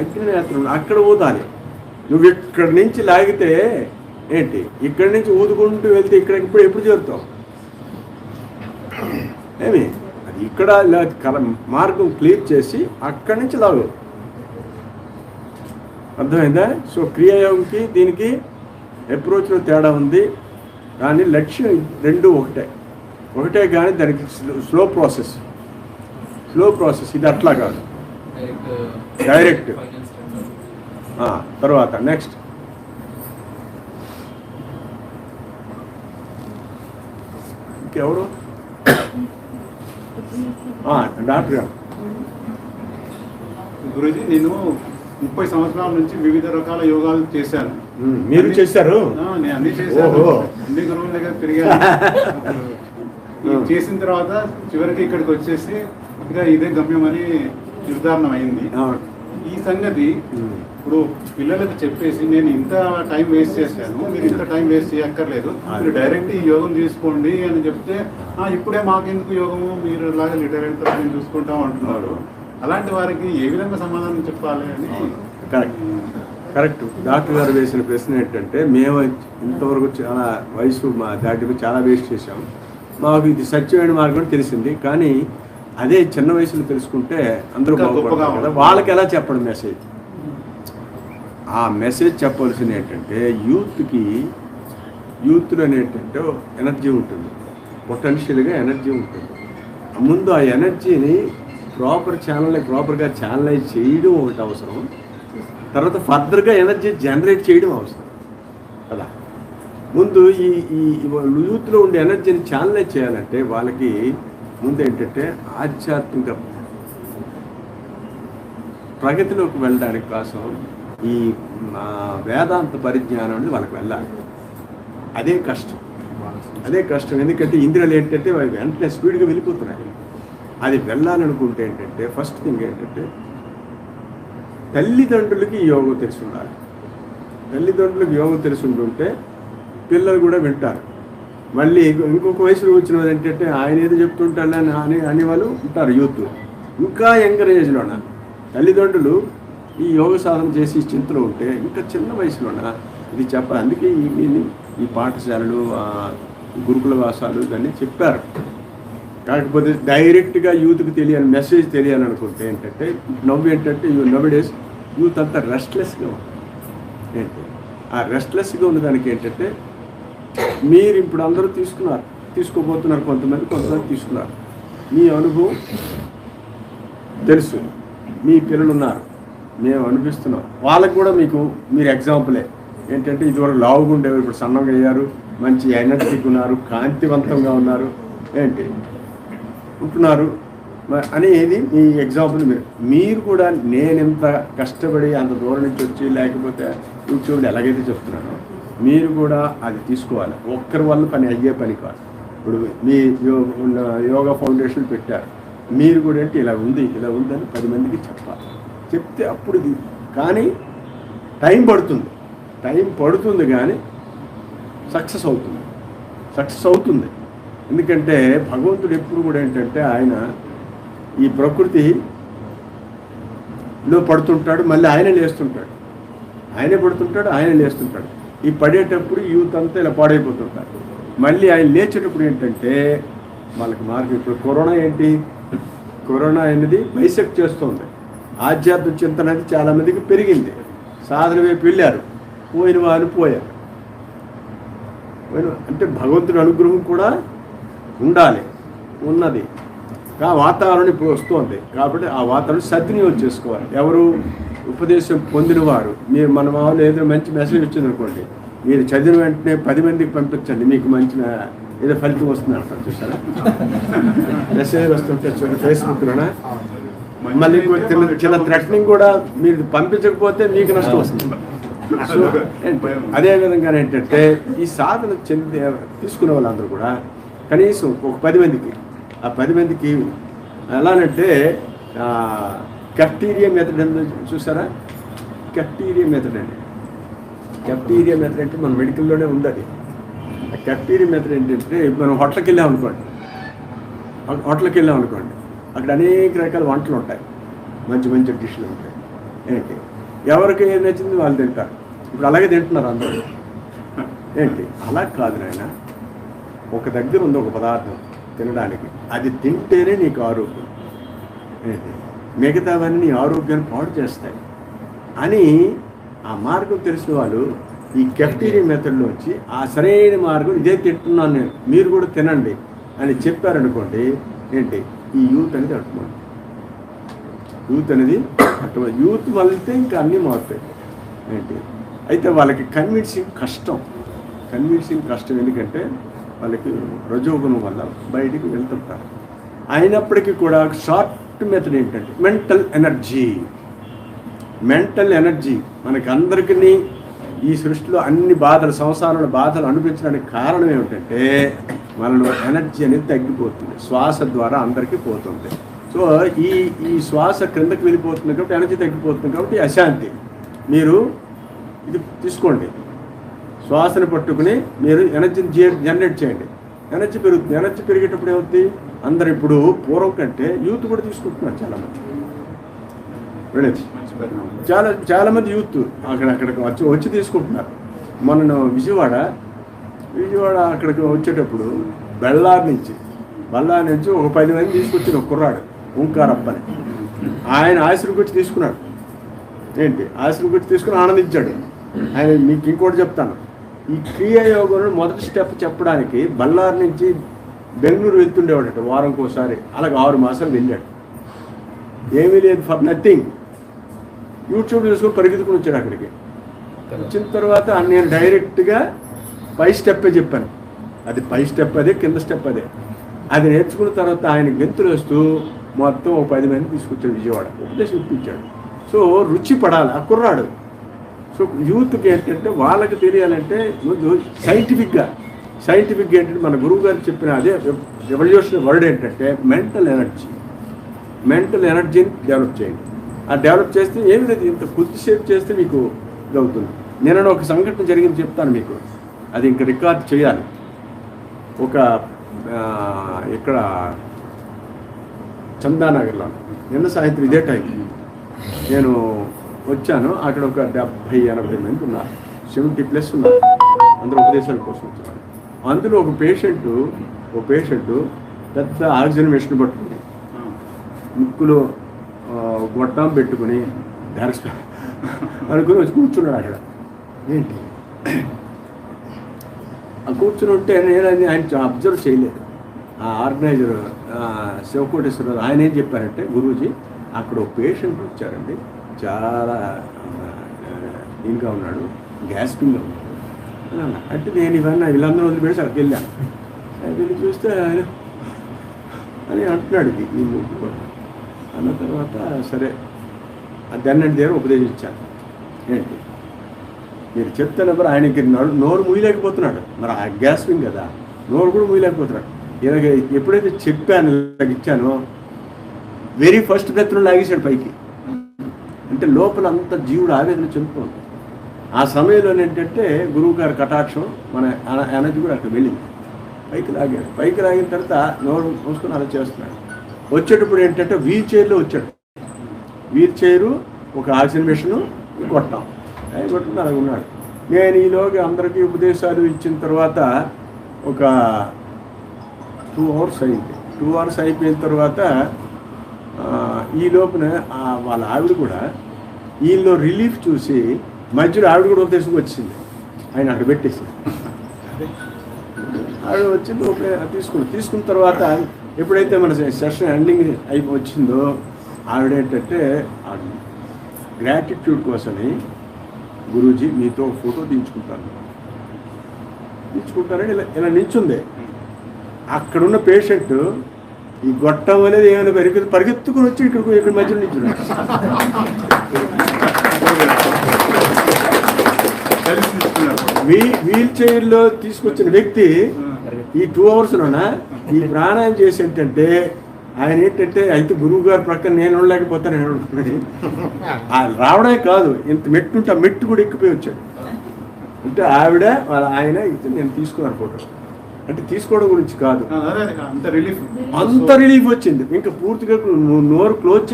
అగ్నినేత్రం. అక్కడ ఊదాలి. నువ్వు ఇక్కడి నుంచి లాగితే ఏంటి, ఇక్కడి నుంచి ఊదుకుంటూ వెళ్తే ఇక్కడ ఎప్పుడు చేరుతావు? ఏమి అది ఇక్కడ మార్గం క్లియర్ చేసి అక్కడి నుంచి లాగు. అర్థమైందా? సో క్రియాయోగంకి దీనికి అప్రోచ్లో తేడా ఉంది, కానీ లక్ష్యం రెండు ఒకటే కానీ దానికి స్లో ప్రాసెస్. ఇది అట్లా కాదు, డైరెక్ట్. తర్వాత నెక్స్ట్ ఇంకెవరు? డాక్టర్ గారు. గురూజీ, నేను 30 సంవత్సరాల నుంచి వివిధ రకాల యోగాలు చేశాను. మీరు చేశారు? నేను అన్ని చేశాను, అన్ని గురువుల దగ్గర తిరిగాను. చేసిన తర్వాత చివరికి ఇక్కడికి వచ్చేసి ఇక ఇదే గమ్యం అని నిర్ధారణం అయింది. ఈ సంగతి ఇప్పుడు పిల్లలకు చెప్పేసి నేను ఇంత టైం వేస్ట్ చేశాను, మీరు ఇంత టైం వేస్ట్ చేయక్కర్లేదు, మీరు డైరెక్ట్ ఈ యోగం తీసుకోండి అని చెప్తే ఇప్పుడే మాకెందుకు యోగము, మీరు లాగా లిటరేట్ మేము చూసుకుంటాం అంటున్నారు. అలాంటి వారికి ఏ విధంగా సమాధానం చెప్పాలి అని. కరెక్ట్. డాక్టర్ గారు వేసిన ప్రశ్న ఏంటంటే, మేము ఇంతవరకు చాలా వయసు దాటి చాలా వేస్ట్ చేశాము, మాకు ఇది సత్యమైన మార్గం తెలిసింది, కానీ అదే చిన్న వయసులో తెలుసుకుంటే అందరూ బాగుపడతారు కదా. వాళ్ళకి ఎలా చెప్పడం మెసేజ్? ఆ మెసేజ్ చెప్పవలసింది ఏంటంటే, యూత్లో ఏంటంటే ఎనర్జీ ఉంటుంది, పొటెన్షియల్గా ఎనర్జీ ఉంటుంది. ముందు ఆ ఎనర్జీని ప్రాపర్గా ఛానలైజ్ చేయడం ఒకటి అవసరం, తర్వాత ఫర్దర్గా ఎనర్జీ జనరేట్ చేయడం అవసరం కదా. ముందు ఈ యూత్లో ఉండే ఎనర్జీని ఛానలైజ్ చేయాలంటే వాళ్ళకి ముందు ఏంటంటే ఆధ్యాత్మిక ప్రగతిలోకి వెళ్ళడానికి కోసం ఈ వేదాంత పరిజ్ఞానం అనేది వాళ్ళకి వెళ్ళాలి. అదే కష్టం. ఎందుకంటే ఇంద్రియాలు ఏంటంటే వెంటనే స్పీడ్గా వెళ్ళిపోతున్నాయి. అది వెళ్ళాలనుకుంటే ఏంటంటే ఫస్ట్ థింగ్ ఏంటంటే తల్లిదండ్రులకి యోగం తెలిసి ఉండాలి. తల్లిదండ్రులకు యోగం తెలిసి ఉంటుంటే పిల్లలు కూడా వింటారు. మళ్ళీ ఇంకొక వయసులో వచ్చిన ఏంటంటే ఆయన ఏదో చెప్తుంటాడు అని వాళ్ళు ఉంటారు. యూత్ ఇంకా యంగర్ ఏజ్లోన తల్లిదండ్రులు ఈ యోగ సాధన చేసి చింతలో ఉంటే ఇంకా చిన్న వయసులోన ఇది చెప్పాలి. అందుకే ఈ పాఠశాలలు, గురుకుల వాసాలు ఇవన్నీ చెప్పారు. కాకపోతే డైరెక్ట్గా యూత్కి తెలియని మెసేజ్ తెలియాలనుకుంటే ఏంటంటే ఏంటంటే నవ్ డేస్ యూత్ అంతా రెస్ట్లెస్గా ఉంది. ఏంటి ఆ రెస్ట్లెస్గా ఉన్నదానికి ఏంటంటే మీరు ఇప్పుడు అందరూ తీసుకోబోతున్నారు, కొంతమంది తీసుకున్నారు. మీ అనుభవం తెలుసు, మీ పిల్లలు ఉన్నారు, మేము అనిపిస్తున్నాం, వాళ్ళకు కూడా మీరు ఎగ్జాంపులే. ఏంటంటే ఇదివరకు లావుగా ఉండేవారు, ఇప్పుడు సన్నగా అయ్యారు, మంచి ఎనర్జీకి ఉన్నారు, కాంతివంతంగా ఉన్నారు, ఉంటున్నారు అనేది మీ ఎగ్జాంపుల్. మీరు కూడా నేను ఎంత కష్టపడి అంత దూరం నుంచి వచ్చి లేకపోతే యూట్యూబ్లో ఎలాగైతే చెప్తున్నానో మీరు కూడా అది తీసుకోవాలి. ఒక్కరి వల్ల పని అయ్యే పని కాదు. ఇప్పుడు మీ యోగా ఫౌండేషన్ పెట్టారు, మీరు కూడా అంటే ఇలా ఉందని 10 మందికి చెప్పాలి. చెప్తే అప్పుడు కానీ టైం పడుతుంది కానీ సక్సెస్ అవుతుంది. ఎందుకంటే భగవంతుడు ఎప్పుడు కూడా ఏంటంటే ఆయన ఈ ప్రకృతిలో పడుతుంటాడు, మళ్ళీ ఆయనే లేస్తుంటాడు, ఆయనే లేస్తుంటాడు. ఈ పడేటప్పుడు యూత్ అంతా ఇలా పాడైపోతుంటారు. మళ్ళీ ఆయన లేచేటప్పుడు ఏంటంటే వాళ్ళకి మార్గం. ఇప్పుడు కరోనా అనేది బైసెక్ట్ చేస్తుంది. ఆధ్యాత్మిక చింతన అనేది చాలామందికి పెరిగింది, సాధన వైపు వెళ్ళారు, పోయిన వాళ్ళు పోయారు. అంటే భగవంతుడి అనుగ్రహం కూడా ఉండాలి, ఉన్నది. వాతావరణం ఇప్పుడు వస్తుంది కాబట్టి ఆ వాతావరణం సద్వినియోగం చేసుకోవాలి. ఎవరు ఉపదేశం పొందినవారు. మీరు మన వాళ్ళు ఏదైనా మంచి మెసేజ్ వచ్చింది అనుకోండి, మీరు చదివిన వెంటనే 10 మందికి పంపించండి, మీకు మంచి ఏదో ఫలితం వస్తుంది అంటారు. చూసారా మెసేజ్ వస్తుంటే ఫేస్బుక్లోనా, మళ్ళీ చిన్న థ్రెటనింగ్ కూడా మీరు పంపించకపోతే మీకు నష్టం వస్తుంది. సో అదేవిధంగా ఏంటంటే ఈ సాధన తీసుకునే వాళ్ళందరూ కూడా కనీసం ఒక 10 మందికి, ఆ 10 మందికి ఎలానంటే కెఫ్టీరియా మెథడ్ అని చూసారా? కెఫ్టీరియా మెథడ్ అంటే మన మెడికల్లోనే ఉంది. అది ఆ కెఫ్టీరియా మెథడ్ ఏంటంటే మనం హోటల్కి వెళ్ళాం అనుకోండి, అక్కడ అనేక రకాల వంటలు ఉంటాయి, మంచి డిష్లు ఉంటాయి. ఎవరికి ఏం నచ్చింది వాళ్ళు తింటారు. ఇప్పుడు అలాగే తింటున్నారు అందరూ. అలా కాదు నాయన, ఒక దగ్గర ఉంది ఒక పదార్థం తినడానికి, అది తింటేనే నీకు ఆరోగ్యం. మిగతావన్నీ ఆరోగ్యాన్ని పాడు చేస్తాయి అని ఆ మార్గం తెలిసిన వాళ్ళు ఈ కెఫ్టీరియా మెథడ్లోంచి ఆ సరైన మార్గం ఇదే తింటున్నాను నేను, మీరు కూడా తినండి అని చెప్పారనుకోండి. ఈ యూత్ అనేది అట్టుకోండి. యూత్ వెళ్తే ఇంకా అన్నీ మారుతాయి. అయితే వాళ్ళకి కన్విన్సింగ్ కష్టం. ఎందుకంటే వాళ్ళకి రజోగుణం వల్ల బయటికి వెళ్తుంటారు. అయినప్పటికీ కూడా షార్ట్ మెథడ్ ఏంటంటే మెంటల్ ఎనర్జీ మనకి అందరికీ ఈ సృష్టిలో అన్ని సంసారంలో బాధలు అనిపించడానికి కారణం ఏమిటంటే మనలో ఎనర్జీ అనేది తగ్గిపోతుంది, శ్వాస ద్వారా అందరికీ పోతుంది. సో ఈ శ్వాస క్రిందకి వెళ్ళిపోతుంది కాబట్టి ఎనర్జీ తగ్గిపోతుంది కాబట్టి అశాంతి. మీరు ఇది తీసుకోండి, శ్వాసను పట్టుకుని మీరు ఎనర్జీని జనరేట్ చేయండి. ఎనర్జీ పెరుగుతుంది. ఎనర్జీ పెరిగేటప్పుడు ఏమవుతుంది, అందరు ఇప్పుడు పూర్వం కంటే యూత్ కూడా తీసుకుంటున్నారు చాలామంది. చాలామంది యూత్ అక్కడికి వచ్చి తీసుకుంటున్నారు. మొన్న విజయవాడ అక్కడికి వచ్చేటప్పుడు బళ్ళారి నుంచి ఒక 10 మంది తీసుకొచ్చిన ఒక కుర్రాడు ఓంకారప్పని, ఆయన ఆశ్రమకి వచ్చి తీసుకున్నాడు. ఆశ్రమకి వచ్చి తీసుకుని ఆనందించాడు. ఆయన మీకు ఇంకోటి చెప్తాను, ఈ క్రియాయోగంలో మొదటి స్టెప్ చెప్పడానికి బళ్ళారి నుంచి బెంగళూరు వెళ్తుండేవాడట వారంకి ఒకసారి. అలాగే 6 మాసాలు వెళ్ళాడు, ఏమీ లేదు, ఫర్ నథింగ్. యూట్యూబ్ చూసుకొని పరిగెత్తుకుని వచ్చాడు అక్కడికి. వచ్చిన తర్వాత నేను డైరెక్ట్గా పై స్టెప్పే చెప్పాను. అది పై స్టెప్ అదే, కింద స్టెప్ అదే. అది నేర్చుకున్న తర్వాత ఆయన గెంతులు వేస్తూ మొత్తం ఒక 10 మంది తీసుకొచ్చాడు విజయవాడ, ఉపదేశం ఇప్పించాడు. సో రుచి పడాలి ఆ కుర్రాడు. సో యూత్కి ఏంటంటే వాళ్ళకి తెలియాలంటే ముందు సైంటిఫిక్గా ఏంటంటే మన గురువు గారు చెప్పిన అదే రెవల్యూషన్ వర్డ్ ఏంటంటే మెంటల్ ఎనర్జీని డెవలప్ చేయండి. ఆ డెవలప్ చేస్తే ఏమి లేదు, ఇంత కొద్దిసేపు చేస్తే మీకు ఇది అవుతుంది. నేను ఒక సంఘటన జరిగింది చెప్తాను మీకు, అది ఇంకా రికార్డ్ చేయాలి. ఇక్కడ చందానగర్లో నిన్న సాయంత్రం ఇదే టైం నేను వచ్చాను. అక్కడ ఒక 70-80 మంది ఉన్నారు, 70+ ఉన్నారు, అందరూ ఉపదేశాల కోసం వచ్చారు. అందులో ఒక పేషెంట్ పెద్ద ఆక్సిజన్ మిషన్ పట్టుకుని ముక్కులో గొట్టం పెట్టుకుని అనుకుని వచ్చి కూర్చున్నాడు అక్కడ. ఏంటి ఆ కూర్చుని ఉంటే నేను ఆయన అబ్జర్వ్ చేయలేదు. ఆ ఆర్గనైజర్ శివకోటేశ్వరరావు ఆయన ఏం చెప్పారంటే, గురూజీ అక్కడ ఒక పేషెంట్ వచ్చారండి, చాలా దీనిగా ఉన్నాడు, గ్యాస్పింగ్గా ఉన్నాడు అని అన్నా. అంటే నేను ఇవన్నీ వీళ్ళందరూ వదిలిపెట్టి అక్కడికి వెళ్ళాను. వెళ్ళి చూస్తే ఆయన అని అంటున్నాడు ఈ ముక్కు అన్న తర్వాత సరే దన్నటి దగ్గర ఉపదేశించాను. ఏంటి మీరు చెప్తున్నప్పుడు ఆయనకి నోరు మూయలేకపోతున్నాడు, మరి ఆ గ్యాస్పింగ్ కదా, నోరు కూడా మూయలేకపోతున్నాడు. ఇలాగ ఎప్పుడైతే చెప్పాను ఇలాగ ఇచ్చానో వెరీ ఫస్ట్ బ్రెత్లో లాగేశాడు పైకి. అంటే లోపల అంత జీవుడు ఆవేదన చెందుతుంది. ఆ సమయంలో ఏంటంటే గురువు గారి కటాక్షం మన ఎనర్జీ కూడా అక్కడ వెళ్ళింది. పైకి లాగాడు. పైకి లాగిన తర్వాత నోరు మూసుకొని అలా చేస్తున్నాడు. వచ్చేటప్పుడు ఏంటంటే వీల్ చైర్లో వచ్చాడు. వీల్ చైరు, ఒక ఆక్సిజన్ మిషను, కొట్టాం కొట్టుకుని అలా ఉన్నాడు. నేను ఈలోగా అందరికీ ఉపదేశాలు ఇచ్చిన తర్వాత ఒక 2 hours అయింది. 2 hours అయిపోయిన తర్వాత ఈ లోపున వాళ్ళ ఆవిడ కూడా వీళ్ళు రిలీఫ్ చూసి మధ్యలో ఆవిడ కూడా ఉపదేశం వచ్చింది. ఆయన అక్కడ పెట్టేసి ఆవిడ వచ్చింది తీసుకున్న తర్వాత ఎప్పుడైతే మన సెషన్ ఎండింగ్ వచ్చిందో ఆవిడ ఏంటంటే గ్రాటిట్యూడ్ కోసమని, గురూజీ మీతో ఫోటో తీయించుకుంటారని ఇలా నిల్చుంది. అక్కడున్న పేషెంట్ ఈ గొట్టం అనేది ఏమైనా పరిగెత్తుకుని వచ్చి ఇక్కడ మధ్యలో నిల్చున్నాడు. వీల్ చైర్లో తీసుకొచ్చిన వ్యక్తి ఈ 2 hours ఈ ప్రాణాయం చేసి ఏంటంటే ఆయన ఏంటంటే అయితే గురువు గారి ప్రక్కన నేను ఉండలేకపోతాను రావడమే కాదు, ఇంత మెట్టు మెట్టు కూడా ఎక్కిపోయి వచ్చాడు. అంటే ఆవిడ వాళ్ళ ఆయన నేను తీసుకున్నాను ఫోటో. అంటే తీసుకోవడం గురించి కాదు, అంత రిలీఫ్ వచ్చింది. ఇంకా పూర్తిగా నోరు క్లోజ్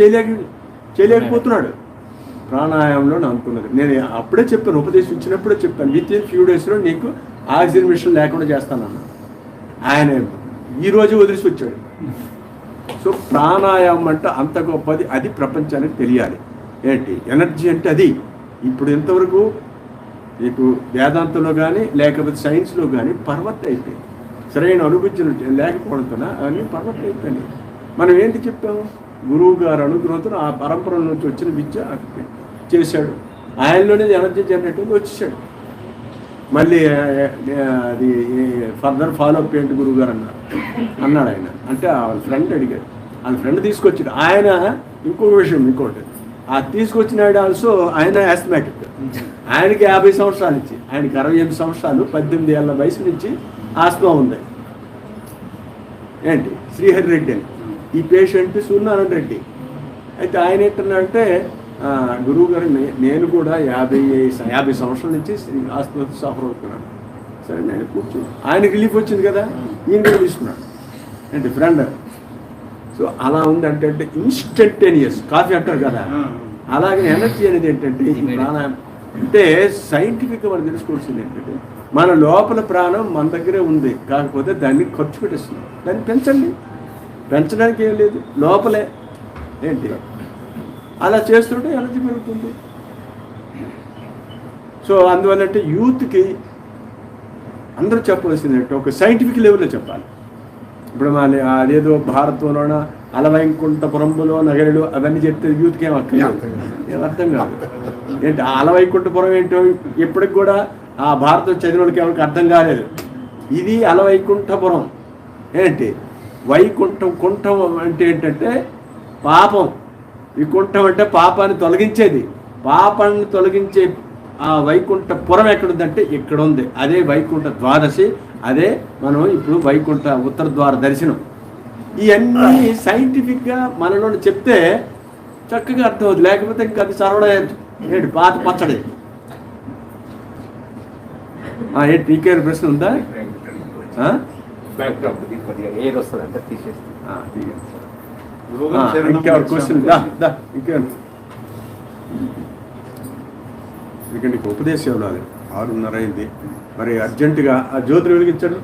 చేయలేకపోతున్నాడు. ప్రాణాయామంలో అనుకున్నది నేను అప్పుడే చెప్పాను, ఉపదేశం ఇచ్చినప్పుడే చెప్పాను, విత్ ఇన్ ఫ్యూ డేస్లో నీకు ఆక్సిజన్ మిషన్ లేకుండా చేస్తానన్న. ఆయన ఈరోజు వదిలేసి వచ్చాడు. సో ప్రాణాయామం అంటే అంత గొప్పది, అది ప్రపంచానికి తెలియాలి. ఏంటి ఎనర్జీ అంటే అది. ఇప్పుడు ఎంతవరకు మీకు వేదాంతంలో కానీ లేకపోతే సైన్స్లో కానీ పర్వత అయిపోయింది. సరైన అనుభూతి లేకపోవడంతో అవన్నీ పర్వత అయిపోయింది. మనం ఏంటి చెప్పాము, గురువు గారు అనుగ్రహంతో ఆ పరంపర నుంచి వచ్చిన విద్య చేశాడు. ఆయనలోనే ఎనర్జీ జనరేట్ వచ్చేసాడు. మళ్ళీ అది ఫర్దర్ ఫాలో అప్ ఏంటి గురువు గారు అన్నాడు ఆయన. అంటే వాళ్ళ ఫ్రెండ్ అడిగాడు, వాళ్ళ ఫ్రెండ్ తీసుకొచ్చాడు. ఆయన ఇంకొక విషయం ఇంకోటి, ఆ తీసుకొచ్చిన ఆల్సో ఆయన ఆస్మాటిక్. ఆయనకి 50 సంవత్సరాలు ఇచ్చి, ఆయనకి 68 సంవత్సరాలు, 18 ఏళ్ళ వయసు నుంచి ఆస్మా ఉంది. ఏంటి శ్రీహరి రెడ్డి అని ఈ పేషెంట్ సూర్యనారాయణ రెడ్డి. అయితే ఆయన ఏంటంటే గురువు గారు నేను కూడా 50 సంవత్సరాల నుంచి ఆస్పత్రి సఫర్ అవుతున్నాను. సరే నేను కూర్చున్నాను, ఆయనకి రిలీఫ్ వచ్చింది కదా, ఈయన కూడా తీసుకున్నాడు. ఏంటి ఫ్రెండ్. సో అలా ఉంది అంటే ఇన్స్టంటేనియస్ కాఫీ అంటారు కదా, అలాగే ఎనర్జీ అనేది ఏంటంటే ఈ ప్రాణాయామం అంటే సైంటిఫిక్గా మనం తెలుసుకోవాల్సింది ఏంటంటే మన లోపల ప్రాణం మన దగ్గరే ఉంది, కాకపోతే దాన్ని ఖర్చు పెట్టేస్తున్నాం. దాన్ని పెంచండి, పెంచడానికి ఏం లేదు, లోపలే ఏంటి అలా చేస్తుంటే ఎనర్జీ పెరుగుతుంది. సో అందువల్ల అంటే యూత్కి అందరూ చెప్పవలసింది అంటే ఒక సైంటిఫిక్ లెవెల్లో చెప్పాలి. ఇప్పుడు మన అదేదో భారతంలోన అలవైకుంఠపురంలో నగరులు అవన్నీ చెప్తే యూత్కి ఏం అర్థం కాదు. ఏంటి అలవైకుంఠపురం ఏంటో ఇప్పటికి కూడా ఆ భారతం చదివిన వాళ్ళకి ఎవరికి అర్థం కాలేదు. ఇది అలవైకుంఠపురం. ఏంటి కుంఠం అంటే ఏంటంటే పాపం, వికుంఠం అంటే పాపాన్ని తొలగించేది. పాపాన్ని తొలగించే ఆ వైకుంఠపురం ఎక్కడుందంటే ఇక్కడ ఉంది. అదే వైకుంఠ ద్వాదశి, అదే మనం ఇప్పుడు వైకుంఠ ఉత్తర ద్వార దర్శనం. ఇవన్నీ సైంటిఫిక్గా మనలో చెప్తే చక్కగా అర్థం అవుతుంది. లేకపోతే ఇంకా అది సరవడ ఏంటి పాత పచ్చడి. ఏంటి నీకే ప్రశ్న ఉందా? ఇంకెవరు క్వశ్చన్ ఇంకేంటి ఉపదేశం ఇవ్వాలి. 6:30 అయింది. మరి అర్జెంటుగా ఆ జ్యోతిని వెలిగించండి.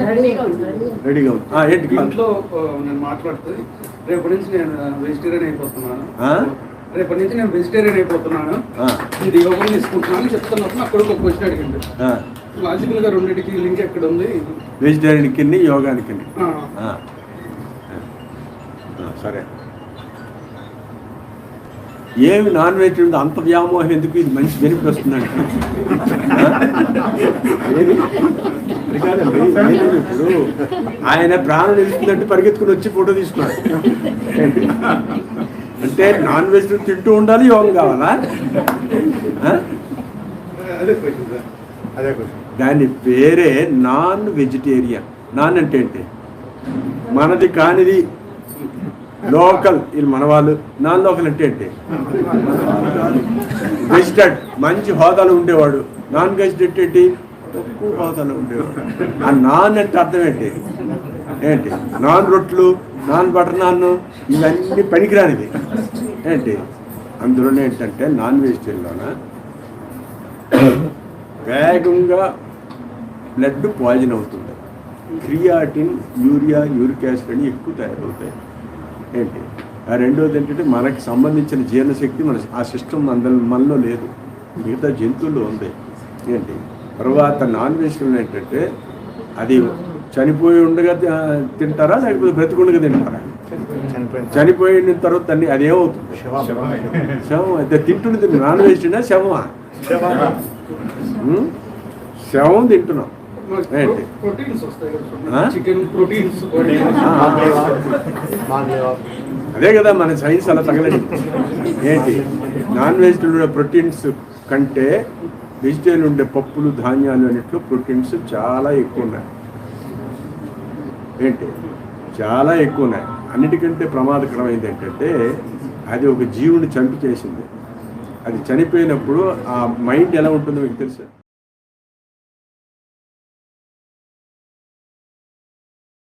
రెడీగా ఉంది. ఏంటి ఇంట్లో నేను మాట్లాడుతూ రేపటి నుంచి నేను వెజిటేరియన్ అయిపోతున్నాను. రేపటి నుంచి నేను వెజిటేరియన్ అయిపోతున్నాను, ఇది యోగం తీసుకుంటున్నాను చెప్తున్నప్పుడు అక్కడ ఒక క్వశ్చన్ అడిగింది. లాజికల్ గా రెండింటికి లింక్ ఎక్కడ ఉంది? వెజిటేరియన్కి యోగానికి. సరే, ఏమి నాన్ వెజ్ ఉంది అంత వ్యామోహం ఎందుకు? ఇది మంచి బెనిఫిట్ వస్తుందండి. ఇప్పుడు ఆయన ప్రాణం నిలుస్తుందంటే పరిగెత్తుకుని వచ్చి ఫోటో తీసుకున్నాడు. అంటే నాన్ వెజ్ తింటూ ఉండాలి, యోగం కావాలా? దాని పేరే నాన్ వెజిటేరియన్. నాన్ అంటే ఏంటి? మనది కానిది, లోకల్. వీళ్ళు మన వాళ్ళు. నాన్ లోకల్ అంటే ఏంటి? గెజిటెడ్, మంచి హోదాలో ఉండేవాడు. నాన్ గెజిటెడ్ ఏంటి? తక్కువ హోదాలో ఉండేవాడు. ఆ నాన్ అంటే అర్థం ఏంటి? ఏంటి? నాన్ రొట్లు, నాన్ బటర్ నాన్, ఇవన్నీ పనికిరానివి. ఏంటి? అందులోనే ఏంటంటే నాన్ వెజిటేరియన్లోన వేగంగా బ్లడ్ పాయిజన్ అవుతుంది. క్రియాటిన్, యూరియా, యూరిక్ యాసిడ్ అని ఎక్కువ తయారవుతాయి. ఏంటి? రెండోది ఏంటంటే మనకి సంబంధించిన జీర్ణశక్తి ఆ సిస్టమ్ మనలో లేదు, మిగతా జంతువుల్లో ఉంది. ఏంటి? తర్వాత నాన్ వెజ్లో ఏంటంటే అది చనిపోయి ఉండగా తింటారా లేకపోతే బ్రతికుండగా తింటారా? చనిపోయిన తర్వాత అన్ని అదేమవుతుంది? శవం. అయితే తింటున్నది నాన్ వెజిటేరియనా శవమా? శవం తింటున్నాం. ఏంటి? అదే కదా మన సైన్స్ అలా తగలేదు. ఏంటి? నాన్ వెజిటేరియన్ ప్రోటీన్స్ కంటే వెజిటేరియన్ ఉండే పప్పులు, ధాన్యాలు అన్నింటిలో ప్రోటీన్స్ చాలా ఎక్కువ ఉన్నాయి. ఏంటి? చాలా ఎక్కువ ఉన్నాయి. అన్నిటికంటే ప్రమాదకరమైంది ఏంటంటే అది ఒక జీవుని చంపి చేసింది. అది చనిపోయినప్పుడు ఆ మైండ్ ఎలా ఉంటుందో మీకు తెలుసు.